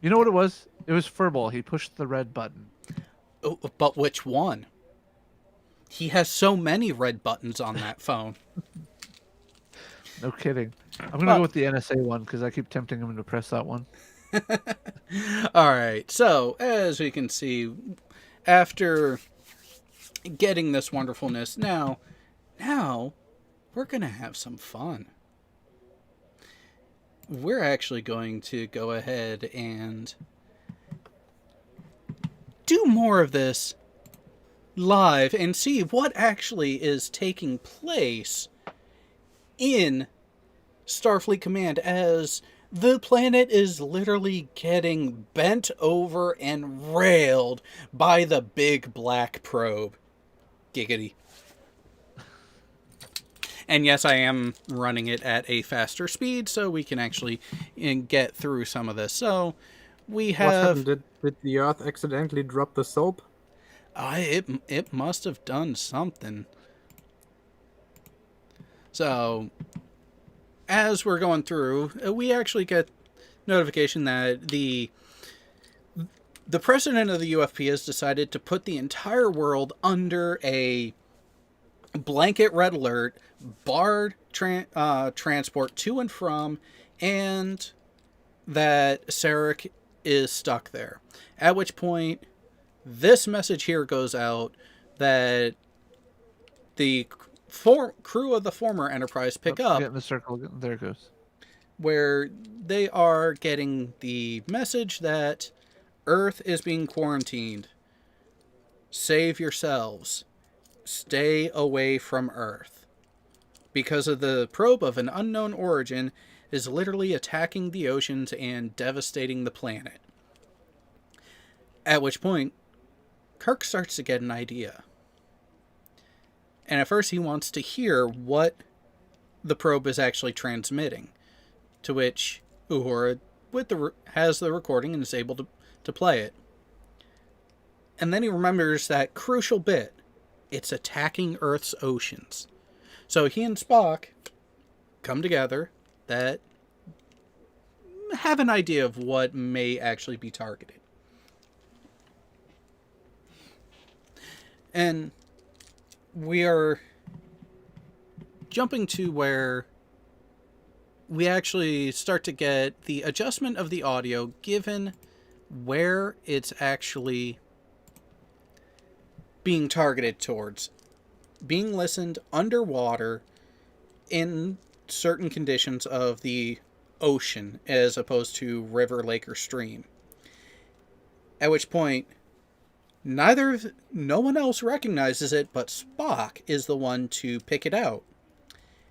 You know what it was? It was Furball. He pushed the red button. Oh, but which one? He has so many red buttons on that phone. No kidding. I'm going to go with the NSA one because I keep tempting him to press that one. All right. So, as we can see, after getting this wonderfulness, now we're going to have some fun. We're actually going to go ahead and do more of this live and see what actually is taking place in Starfleet Command as the planet is literally getting bent over and railed by the big black probe. Giggity. And yes, I am running it at a faster speed so we can actually get through some of this. So we have... What happened? Did the Earth accidentally drop the soap? It must have done something. So, as we're going through, we actually get notification that the president of the UFP has decided to put the entire world under a blanket red alert, barred transport to and from, and that Sarek is stuck there. At which point, this message here goes out that the crew of the former Enterprise pick up. Get in the circle. There it goes. Where they are getting the message that Earth is being quarantined. Save yourselves. Stay away from Earth. Because of the probe of an unknown origin is literally attacking the oceans and devastating the planet. At which point, Kirk starts to get an idea. And at first he wants to hear what the probe is actually transmitting. To which Uhura has the recording and is able to play it. And then he remembers that crucial bit. It's attacking Earth's oceans. So he and Spock come together that have an idea of what may actually be targeted. And we are jumping to where we actually start to get the adjustment of the audio given where it's actually being targeted towards. Being listened underwater in certain conditions of the ocean as opposed to river, lake, or stream. At which point, no one else recognizes it, but Spock is the one to pick it out.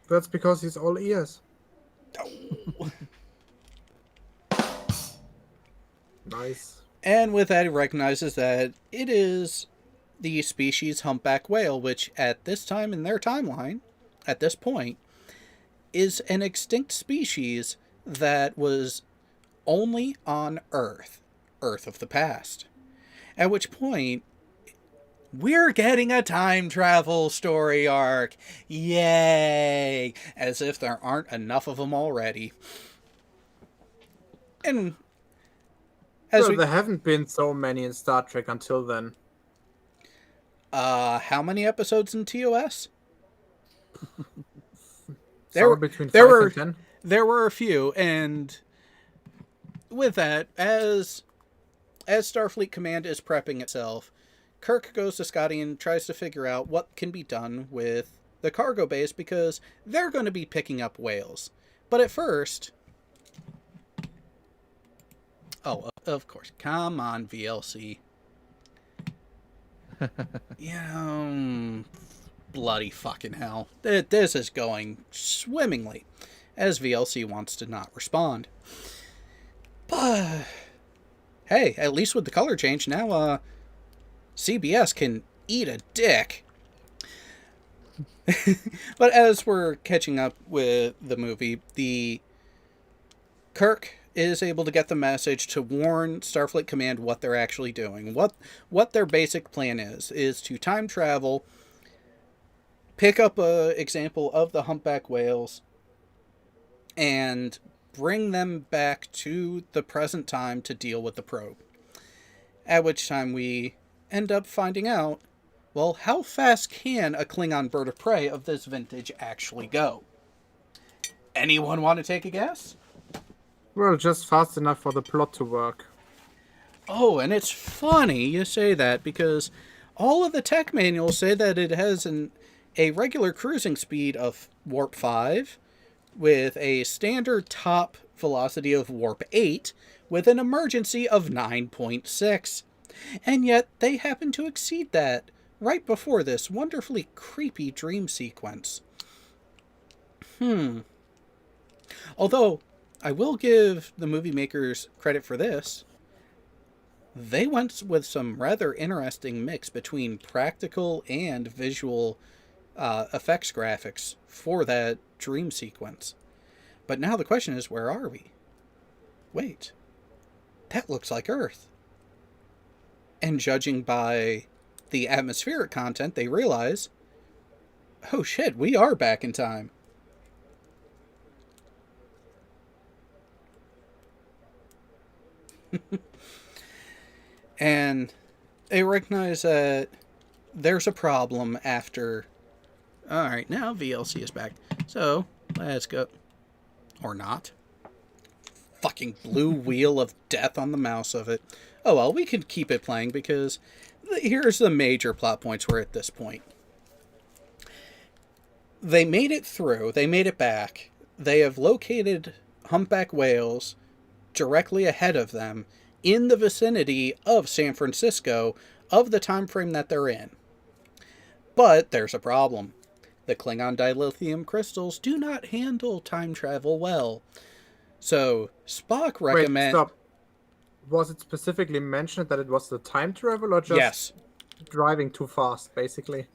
That's because he's all ears. Nice. And with that, he recognizes that it is the species humpback whale, which at this time in their timeline, at this point, is an extinct species that was only on Earth of the past. At which point, we're getting a time travel story arc. Yay! As if there aren't enough of them already. And there haven't been so many in Star Trek until then. How many episodes in TOS? Between 5 and 10. There were a few, and with that, as Starfleet Command is prepping itself, Kirk goes to Scotty and tries to figure out what can be done with the cargo base because they're going to be picking up whales. But at first... Oh, of course. Come on, VLC. Bloody fucking hell. This is going swimmingly, as VLC wants to not respond. But, hey, at least with the color change, now, CBS can eat a dick. But as we're catching up with the movie, the Kirk is able to get the message to warn Starfleet Command what they're actually doing. What their basic plan is to time travel, pick up a example of the humpback whales, and bring them back to the present time to deal with the probe. At which time we end up finding out, well, how fast can a Klingon bird of prey of this vintage actually go? Anyone want to take a guess? Well, just fast enough for the plot to work. Oh, and it's funny you say that because all of the tech manuals say that it has a regular cruising speed of warp 5 with a standard top velocity of warp 8 with an emergency of 9.6. And yet they happen to exceed that right before this wonderfully creepy dream sequence. Although, I will give the movie makers credit for this. They went with some rather interesting mix between practical and visual effects graphics for that dream sequence. But now the question is, where are we? Wait, that looks like Earth. And judging by the atmospheric content, they realize, oh shit, we are back in time. And they recognize that there's a problem after... Alright, now VLC is back. So, let's go. Or not. Fucking blue wheel of death on the mouse of it. Oh well, we can keep it playing because here's the major plot points we're at this point. They made it through. They made it back. They have located humpback whales directly ahead of them in the vicinity of San Francisco of the time frame that they're in. But there's a problem. The Klingon dilithium crystals do not handle time travel well. So Spock recommends... Wait, stop. Was it specifically mentioned that it was the time travel or just driving too fast, basically?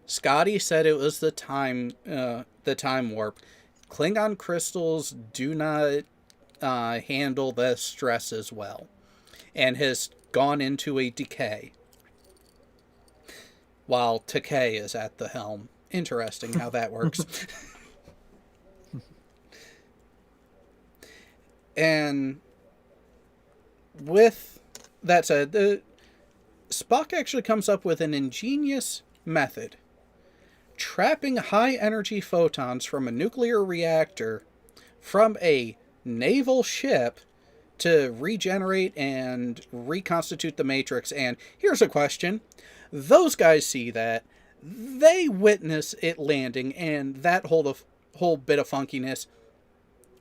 Scotty said it was the time warp. Klingon crystals do not handle the stress as well, and has gone into a decay, while Takei is at the helm interesting how that works. And with that said, Spock actually comes up with an ingenious method. Trapping high-energy photons from a nuclear reactor from a naval ship to regenerate and reconstitute the Matrix. And here's a question. Those guys see that. They witness it landing and that whole bit of funkiness.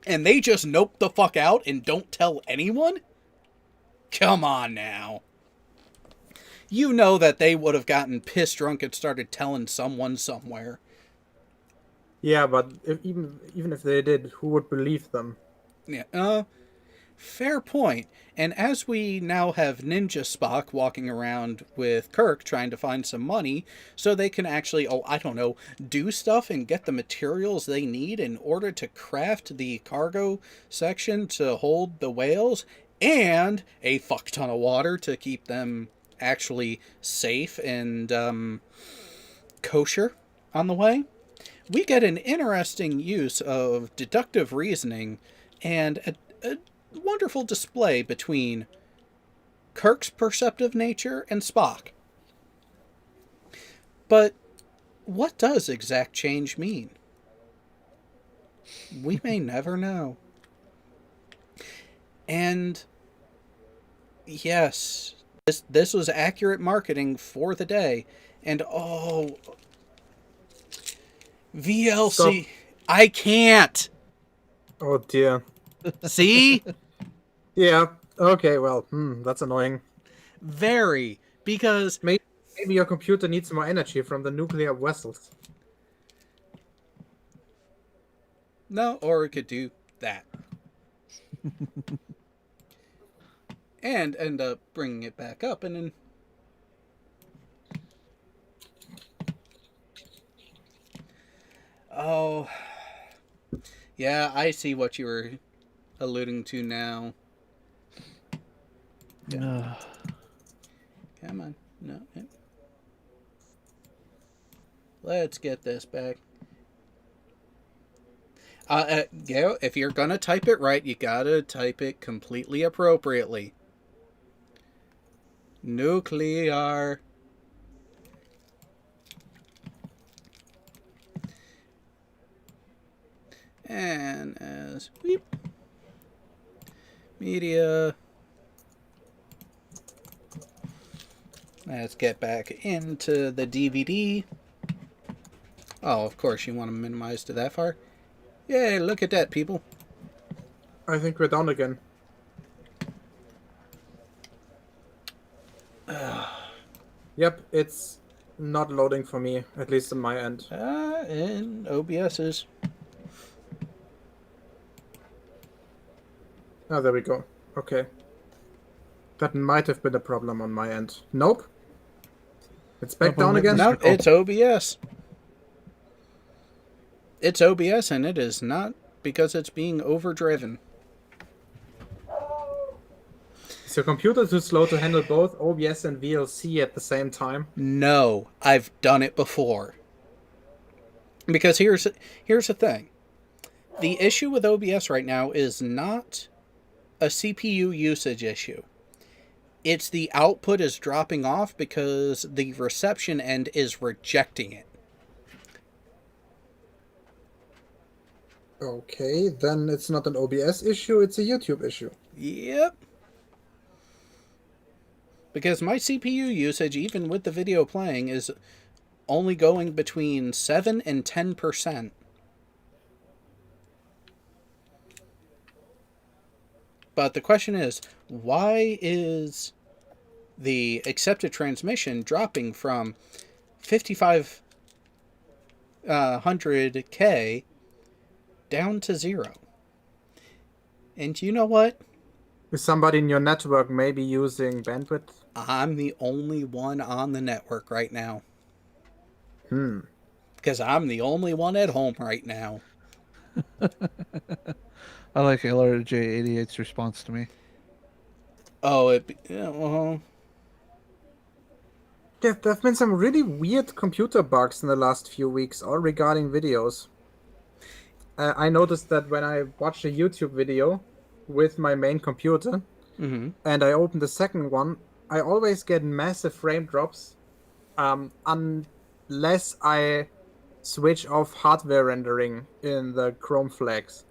And they just nope the fuck out and don't tell anyone? Come on now. You know that they would have gotten pissed drunk and started telling someone somewhere. Yeah, but even if they did, who would believe them? Yeah, fair point. And as we now have Ninja Spock walking around with Kirk trying to find some money so they can actually, do stuff and get the materials they need in order to craft the cargo section to hold the whales and a fuck ton of water to keep them actually safe and kosher on the way, we get an interesting use of deductive reasoning and a wonderful display between Kirk's perceptive nature and Spock. But what does exact change mean? We may never know. And yes, this was accurate marketing for the day. And VLC. Stop. I can't. Oh dear. See? Yeah. Okay. Well, that's annoying. Very. Because Maybe your computer needs more energy from the nuclear vessels. no, or it could do that. And end up bringing it back up and then... Oh... Yeah, I see what you were alluding to now. Yeah. Come on. No. Let's get this back. Gail, if you're gonna type it right, you gotta type it completely appropriately. Nuclear. And as media. Let's get back into the DVD. Oh, of course you want to minimize to that far. Yay, look at that, people. I think we're down again. Yep, it's not loading for me, at least on my end. And OBS's. Oh, there we go. Okay. That might have been a problem on my end. Nope. It's back down again. Nope, it's OBS. It's OBS, and it is not because it's being overdriven. Is your computer too slow to handle both OBS and VLC at the same time? No, I've done it before. Because here's the thing. The issue with OBS right now is not a CPU usage issue. It's the output is dropping off because the reception end is rejecting it. Okay, then it's not an OBS issue, it's a YouTube issue. Yep. Because my CPU usage, even with the video playing, is only going between 7 and 10%. But the question is, why is the accepted transmission dropping from 5,500K down to 0? And you know what? Is somebody in your network maybe using bandwidth? I'm the only one on the network right now. Because I'm the only one at home right now. I like LRJ88's response to me. Oh, well, There have been some really weird computer bugs in the last few weeks, all regarding videos. I noticed that when I watch a YouTube video with my main computer Mm-hmm. and I open the second one, I always get massive frame drops unless I switch off hardware rendering in the Chrome flags.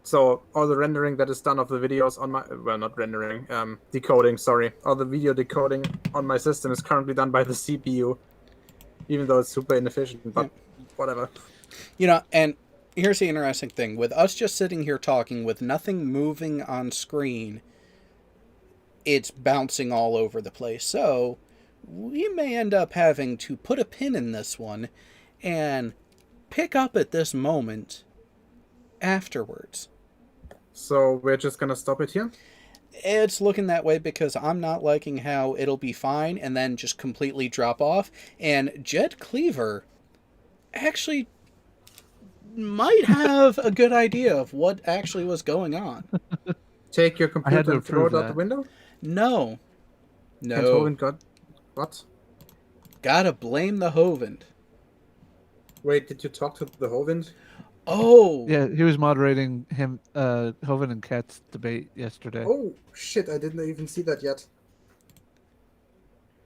So all the rendering that is done of the videos on my, well, not rendering, decoding, sorry. All the video decoding on my system is currently done by the CPU, even though it's super inefficient, but whatever. You know, and here's the interesting thing. With us just sitting here talking with nothing moving on screen, it's bouncing all over the place. So we may end up having to put a pin in this one and pick up at this moment afterwards. So we're just gonna stop it here? It's looking that way because I'm not liking how it'll be fine and then just completely drop off. And Jed Cleaver actually might have a good idea of what actually was going on. Take your I had computer to and throw it approve out the that. window? No. And No. Hovind got... What? Gotta blame the Hovind. Wait, did you talk to the Hovind? Oh! Yeah, he was moderating him, Hovind and Kat's debate yesterday. Oh, shit, I didn't even see that yet.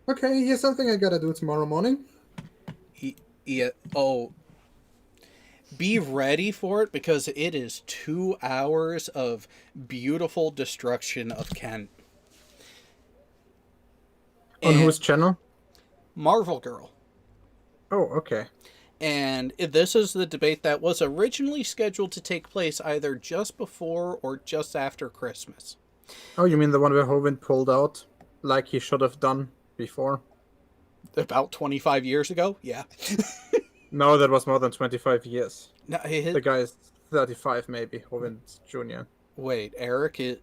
Okay, here's something I gotta do tomorrow morning. Yeah. Oh. Be ready for it because it is 2 hours of beautiful destruction of Kent. On And whose channel? Marvel Girl. Oh, okay. And this is the debate that was originally scheduled to take place either just before or just after Christmas. Oh, you mean the one where Hovind pulled out, like he should have done before? About 25 years ago? Yeah. No, that was more than 25 years. No, The guy is 35, maybe, Hovind Jr. wait, Eric is...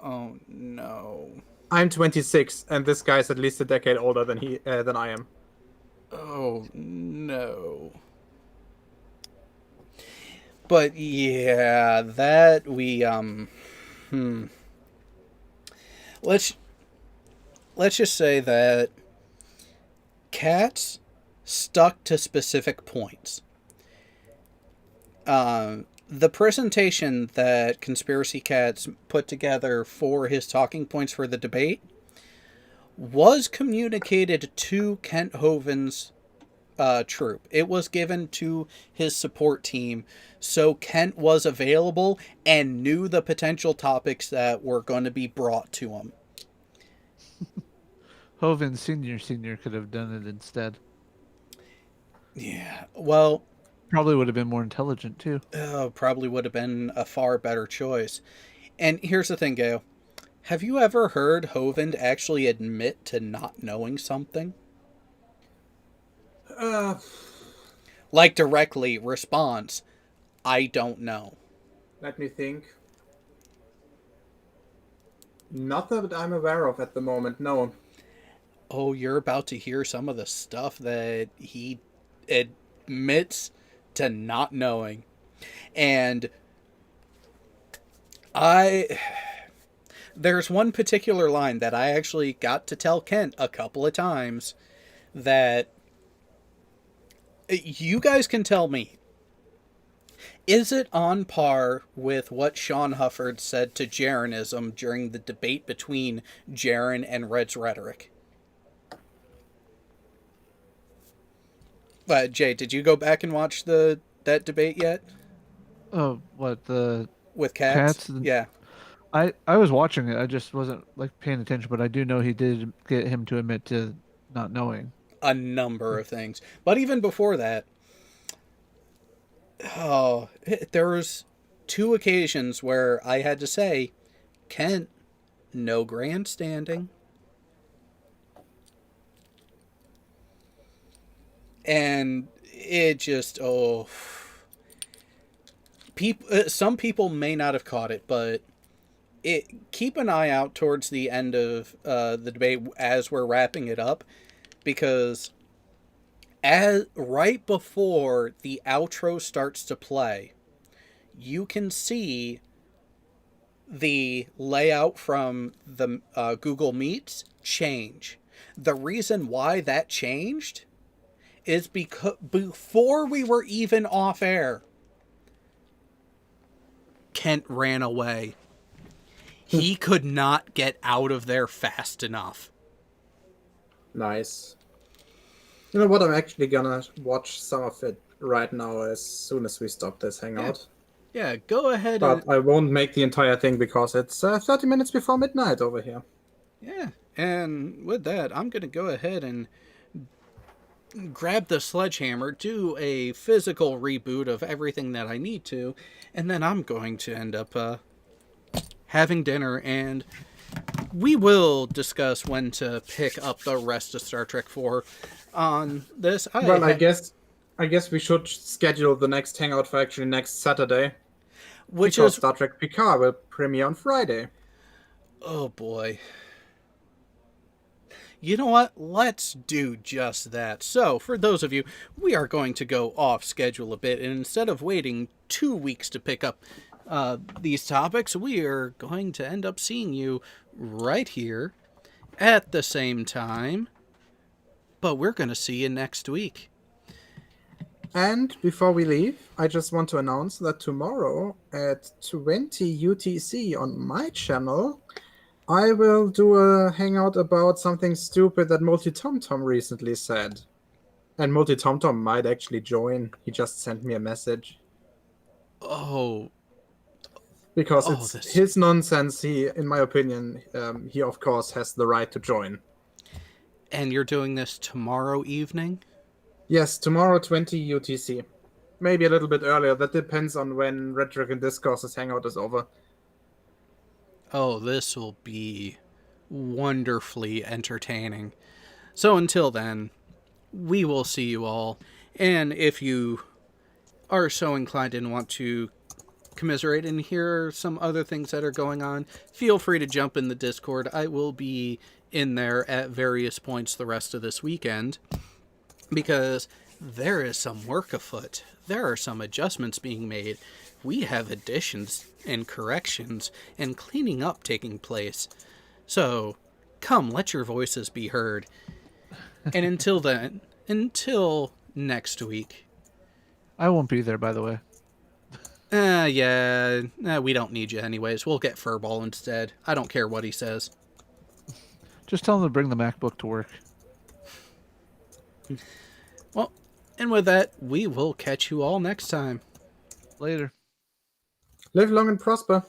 oh, no. I'm 26, and this guy's at least a decade older than I am. Oh, no. But, yeah, that we, Let's just say that Cats stuck to specific points. The presentation that Conspiracy Cats put together for his talking points for the debate was communicated to Kent Hovind's troop. It was given to his support team, so Kent was available and knew the potential topics that were going to be brought to him. Hovind Senior could have done it instead. Yeah, well, Probably would have been more intelligent too. probably would have been a far better choice. And here's the thing, Gail. Have you ever heard Hovind actually admit to not knowing something? Like directly response, I don't know. Let me think. Not that I'm aware of at the moment, no. Oh, you're about to hear some of the stuff that he admits to not knowing. And there's one particular line that I actually got to tell Kent a couple of times that you guys can tell me. Is it on par with what Sean Hufford said to Jarenism during the debate between Jaren and Red's Rhetoric? Jay, did you go back and watch that debate yet? Oh, what the With Cats? Cats? Yeah. I was watching it. I just wasn't like paying attention, but I do know he did get him to admit to not knowing A number of things. But even before that, there was 2 occasions where I had to say, Kent, no grandstanding. And it just, some people may not have caught it, but keep an eye out towards the end of the debate as we're wrapping it up, because right before the outro starts to play, you can see the layout from the Google Meets change. The reason why that changed is because before we were even off air, Kent ran away. He could not get out of there fast enough. Nice. You know what? I'm actually gonna watch some of it right now as soon as we stop this hangout. Yeah, go ahead But I won't make the entire thing because it's 30 minutes before midnight over here. Yeah, and with that, I'm going to go ahead and grab the sledgehammer, do a physical reboot of everything that I need to, and then I'm going to end up having dinner, and we will discuss when to pick up the rest of Star Trek 4 on this. I guess we should schedule the next hangout for actually next Saturday. Which because is... Star Trek Picard will premiere on Friday. Oh boy. You know what? Let's do just that. So, for those of you, we are going to go off schedule a bit, and instead of waiting 2 weeks to pick up these topics, we are going to end up seeing you right here at the same time. But we're going to see you next week. And before we leave, I just want to announce that tomorrow at 20 UTC on my channel, I will do a hangout about something stupid that Multi-Tom-Tom recently said. And Multi-Tom-Tom might actually join. He just sent me a message. Oh. Because it's his nonsense. He, in my opinion, he of course has the right to join. And you're doing this tomorrow evening? Yes, tomorrow 20 UTC. Maybe a little bit earlier. That depends on when Rhetoric and Discourse's hangout is over. Oh, this will be wonderfully entertaining. So until then, we will see you all. And if you are so inclined and want to commiserate and hear some other things that are going on, feel free to jump in the Discord. I will be in there at various points the rest of this weekend, because there is some work afoot. There are some adjustments being made. We have additions and corrections and cleaning up taking place. So, come, let your voices be heard. And until then, until next week. I won't be there, by the way. We don't need you anyways. We'll get Furball instead. I don't care what he says. Just tell him to bring the MacBook to work. Well, and with that, we will catch you all next time. Later. Live long and prosper.